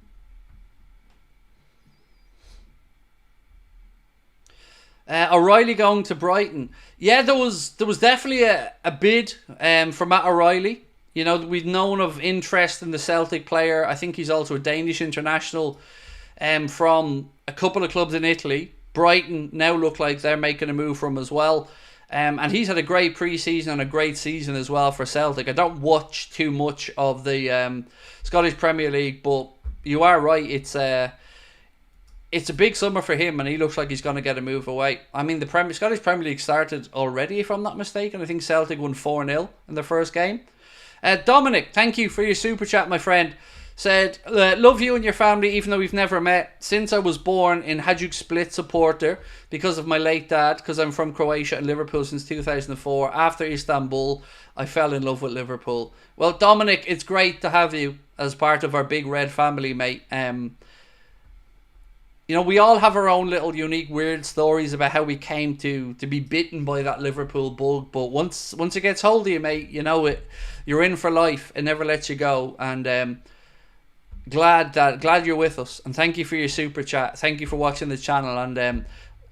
O'Reilly going to Brighton. Yeah, there was definitely a bid for Matt O'Reilly. We've known of interest in the Celtic player. I think he's also a Danish international from a couple of clubs in Italy. Brighton now look like they're making a move for him as well. And he's had a great pre-season and a great season as well for Celtic. I don't watch too much of the Scottish Premier League, but you are right. It's a big summer for him, and he looks like he's going to get a move away. I mean, the Scottish Premier League started already, if I'm not mistaken. I think Celtic won 4-0 in their first game. Dominic, thank you for your super chat, my friend. Said, love you and your family even though we've never met. Since I was born in Hajduk Split supporter because of my late dad, because I'm from Croatia and Liverpool since 2004. After Istanbul, I fell in love with Liverpool. Well, Dominic, it's great to have you as part of our big red family, mate. we all have our own little unique weird stories about how we came to be bitten by that Liverpool bug. But once it gets hold of you, mate, you're in for life. It never lets you go. And glad you're with us. And thank you for your super chat. Thank you for watching the channel. And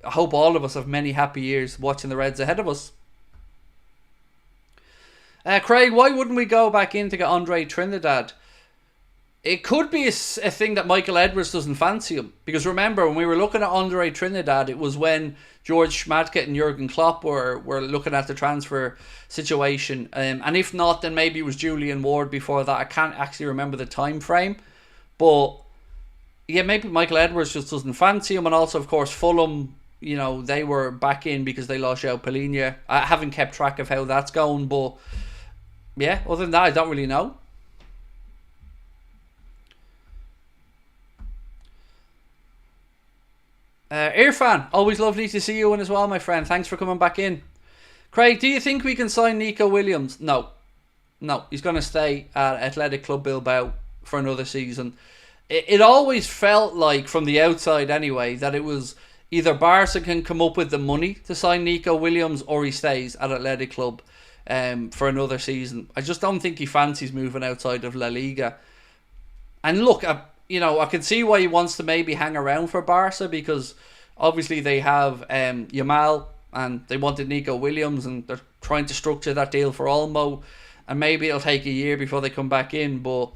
I hope all of us have many happy years watching the Reds ahead of us. Craig, why wouldn't we go back in to get Andre Trinidad? It could be a thing that Michael Edwards doesn't fancy him. Because remember, when we were looking at Andre Trinidad, it was when George Schmadtke and Jurgen Klopp were looking at the transfer situation. And if not, then maybe it was Julian Ward before that. I can't actually remember the time frame. But yeah, maybe Michael Edwards just doesn't fancy him. And also, of course, Fulham, they were back in because they lost João Palhinha. I haven't kept track of how that's going. But yeah, other than that, I don't really know. Irfan, always lovely to see you in as well, my friend. Thanks for coming back in. Craig, do you think we can sign Nico Williams? No, he's going to stay at Athletic Club Bilbao for another season. It always felt like, from the outside anyway, that it was either Barca can come up with the money to sign Nico Williams or he stays at Athletic Club for another season. I just don't think he fancies moving outside of La Liga. And look, I can see why he wants to maybe hang around for Barca, because obviously they have Yamal and they wanted Nico Williams and they're trying to structure that deal for Olmo, and maybe it'll take a year before they come back in. But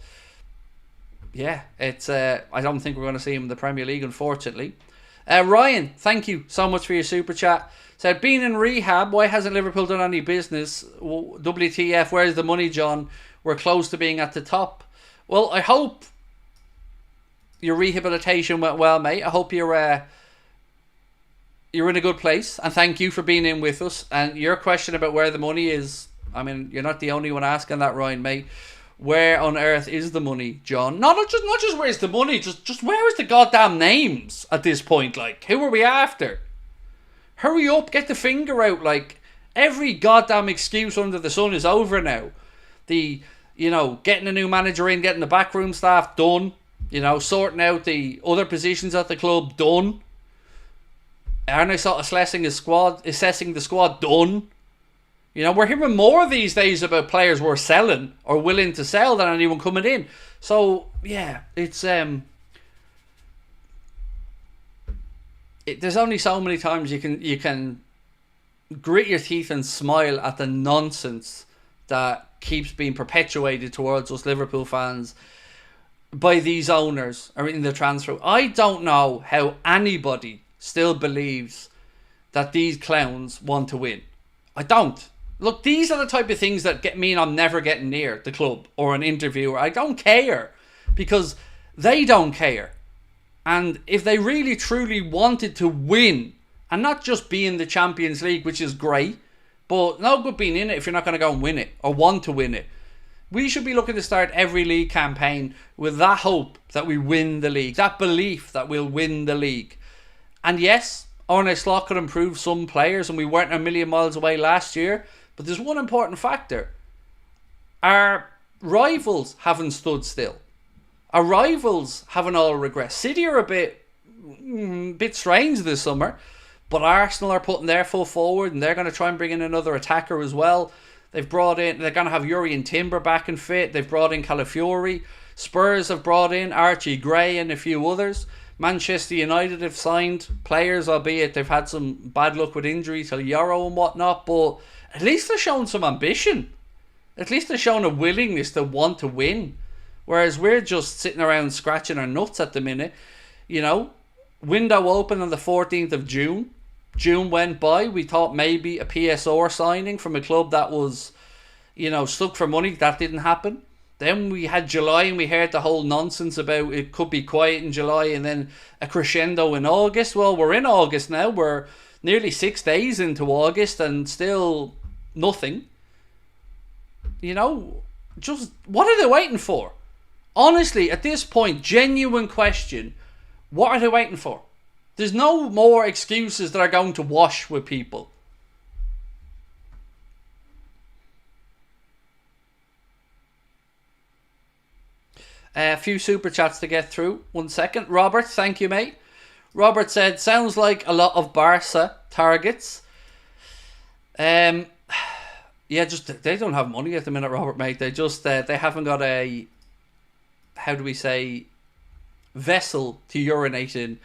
yeah, it's I don't think we're going to see him in the Premier League, unfortunately. Ryan, thank you so much for your super chat. Said, being in rehab, why hasn't Liverpool done any business? WTF, where's the money, John? We're close to being at the top. Well, I hope your rehabilitation went well, mate. I hope you're in a good place, and thank you for being in with us. And your question about where the money is, I mean, you're not the only one asking that, Ryan, mate. Where on earth is the money, John? Not just where's the money, just where is the goddamn names at this point? Like, who are we after? Hurry up, get the finger out. Like, every goddamn excuse under the sun is over now. Getting a new manager in, getting the backroom staff done. Sorting out the other positions at the club, done. Arne sort of assessing the squad, done. We're hearing more these days about players we're selling or willing to sell than anyone coming in. So yeah, it's there's only so many times you can grit your teeth and smile at the nonsense that keeps being perpetuated towards us Liverpool fans by these owners or in the transfer. I don't know how anybody still believes that these clowns want to win. I don't. Look, these are the type of things that mean I'm never getting near the club or an interviewer. I don't care, because they don't care. And if they really truly wanted to win, and not just be in the Champions League, which is great, but no good being in it if you're not going to go and win it or want to win it. We should be looking to start every league campaign with that hope that we win the league, that belief that we'll win the league. And yes, Arne Slot could improve some players, and we weren't a million miles away last year. But there's one important factor. Our rivals haven't stood still. Our rivals haven't all regressed. City are a bit strange this summer, but Arsenal are putting their foot forward, and they're going to try and bring in another attacker as well. They're going to have Yuri and Timber back and fit. They've brought in Calafiori. Spurs have brought in Archie Gray and a few others. Manchester United have signed players, albeit they've had some bad luck with injuries to Euro and whatnot, but at least they're showing some ambition. At least they're showing a willingness to want to win. Whereas we're just sitting around scratching our nuts at the minute. Window open on the 14th of June. June went by. We thought maybe a PSR signing from a club that was, stuck for money. That didn't happen. Then we had July, and we heard the whole nonsense about it could be quiet in July and then a crescendo in August. Well, we're in August now. We're nearly 6 days into August and still nothing. Just what are they waiting for? Honestly, at this point, genuine question, what are they waiting for? There's no more excuses that are going to wash with people. A few super chats to get through. 1 second. Robert, thank you, mate. Robert said, sounds like a lot of Barca targets. Yeah, just they don't have money at the minute, Robert, mate. They just they haven't got a, how do we say, vessel to urinate in.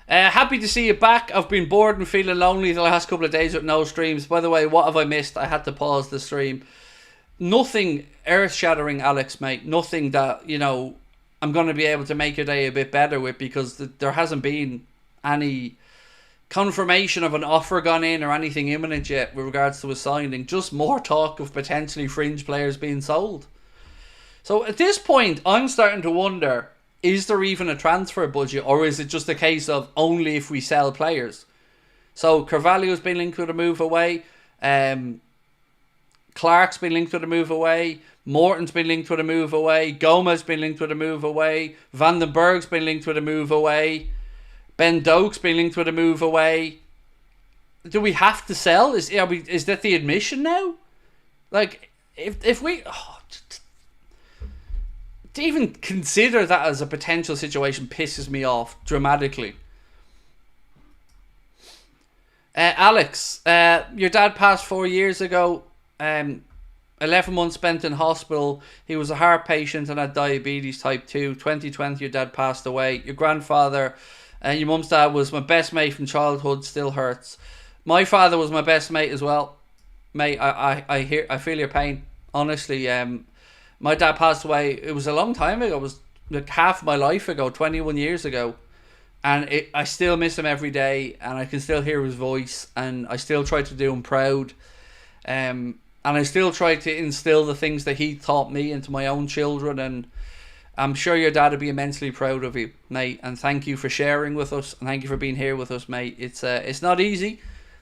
Happy to see you back. I've been bored and feeling lonely the last couple of days with no streams. By the way, what have I missed? I had to pause the stream. Nothing earth-shattering, Alex, mate. Nothing that, you know, I'm going to be able to make your day a bit better with, because there hasn't been any confirmation of an offer gone in or anything imminent yet with regards to a signing. Just more talk of potentially Fringe players being sold. So at this point, I'm starting to wonder, is there even a transfer budget, or is it just a case of only if we sell players? So Carvalho's been linked with a move away. Clark's been linked with a move away. Morton's been linked with a move away. Gomez's been linked with a move away. Van den Berg's been linked with a move away. Ben Doak's been linked with a move away. Do we have to sell? Is that the admission now? Like, if we... to even consider that as a potential situation pisses me off dramatically. Alex, your dad passed 4 years ago. 11 months spent in hospital. He was a heart patient and had diabetes type 2. 2020, your dad passed away. Your grandfather and your mum's dad was my best mate from childhood. Still hurts. My father was my best mate as well. Mate, I feel your pain. Honestly, my dad passed away. It was a long time ago. It was like half my life ago, 21 years ago. And I still miss him every day, and I can still hear his voice, and I still try to do him proud. And I still try to instill the things that he taught me into my own children, and I'm sure your dad would be immensely proud of you, mate. And thank you for sharing with us, and thank you for being here with us, mate. It's not easy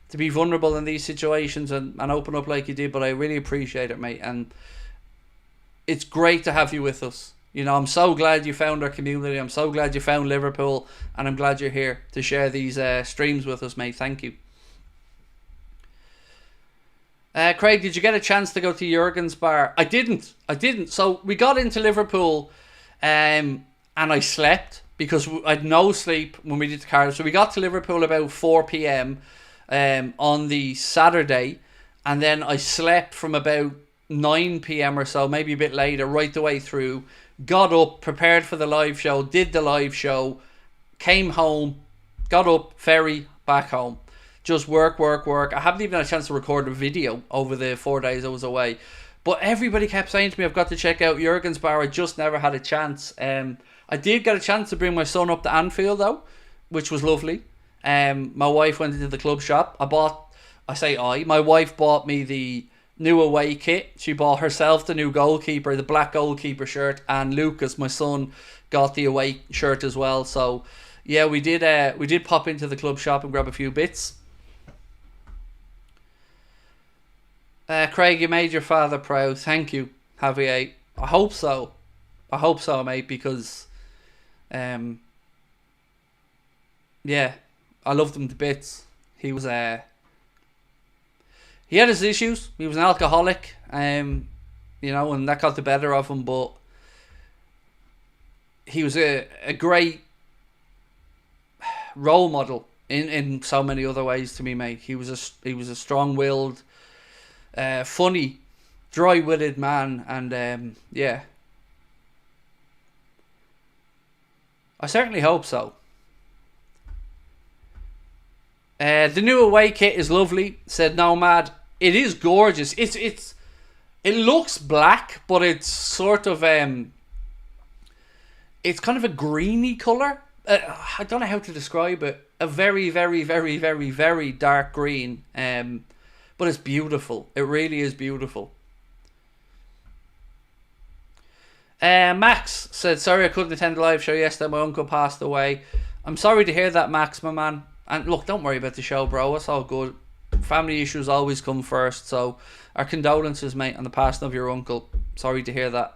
to be vulnerable in these situations and open up like you did, but I really appreciate it, mate. And it's great to have you with us. You know, I'm so glad you found our community. I'm so glad you found Liverpool, and I'm glad you're here to share these streams with us, mate. Thank you. Craig, did you get a chance to go to Jurgen's bar? I didn't. So we got into Liverpool, and I slept because I had no sleep when we did the Cardiff. So we got to Liverpool about 4 p.m. On the Saturday, and then I slept from about 9 p.m. or so, maybe a bit later, right the way through. Got up, prepared for the live show, did the live show, came home, got up, ferry, back home. Just work. I haven't even had a chance to record a video over the 4 days I was away. But everybody kept saying to me, I've got to check out Jurgen's bar. I just never had a chance. I did get a chance to bring my son up to Anfield, though, which was lovely. My wife went into the club shop. My wife bought me the new away kit. She bought herself the new Goalkeeper, the black Goalkeeper shirt, and Lucas, my son, got the away shirt as well. So yeah, we did pop into the club shop and grab a few bits. Craig, you made your father proud. Thank you, Javier. I hope so, mate, because yeah, I loved him to bits. He was he had his issues. He was an alcoholic, you know, and that got the better of him. But he was a great role model in so many other ways to me, mate. He was a strong-willed, funny, dry-witted man, and yeah, I certainly hope so. The new away kit is lovely, said Nomad. It is gorgeous. It looks black, but it's sort of it's kind of a greeny colour. I don't know how to describe it. A very, very, very, very, very dark green. But it's beautiful. It really is beautiful. Max said, sorry I couldn't attend the live show yesterday. My uncle passed away. I'm sorry to hear that, Max, my man. And look, don't worry about the show, bro. It's all good. Family issues always come first. So our condolences, mate, on the passing of your uncle. Sorry to hear that.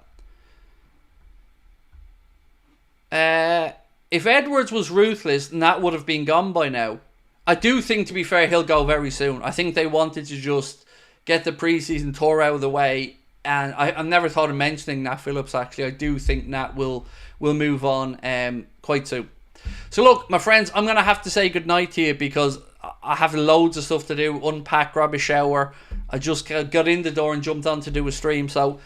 If Edwards was ruthless, Nat would have been gone by now. I do think, to be fair, he'll go very soon. I think they wanted to just get the preseason tour out of the way. And I've never thought of mentioning Nat Phillips, actually. I do think Nat will move on quite soon. So look, my friends, I'm going to have to say goodnight to you because I have loads of stuff to do. Unpack, grab a shower. I just got in the door and jumped on to do a stream. So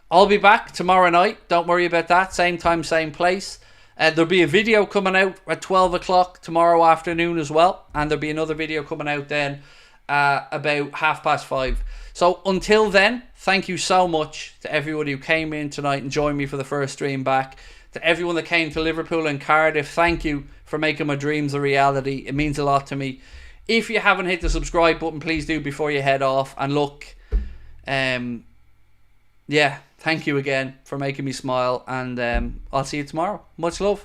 I'll be back tomorrow night. Don't worry about that. Same time, same place. There'll be a video coming out at 12 o'clock tomorrow afternoon as well. And there'll be another video coming out then about 5:30. So until then, thank you so much to everybody who came in tonight and joined me for the first stream back. To everyone that came to Liverpool and Cardiff, thank you for making my dreams a reality. It means a lot to me. If you haven't hit the subscribe button, please do before you head off. And look, yeah, thank you again for making me smile. And I'll see you tomorrow. Much love.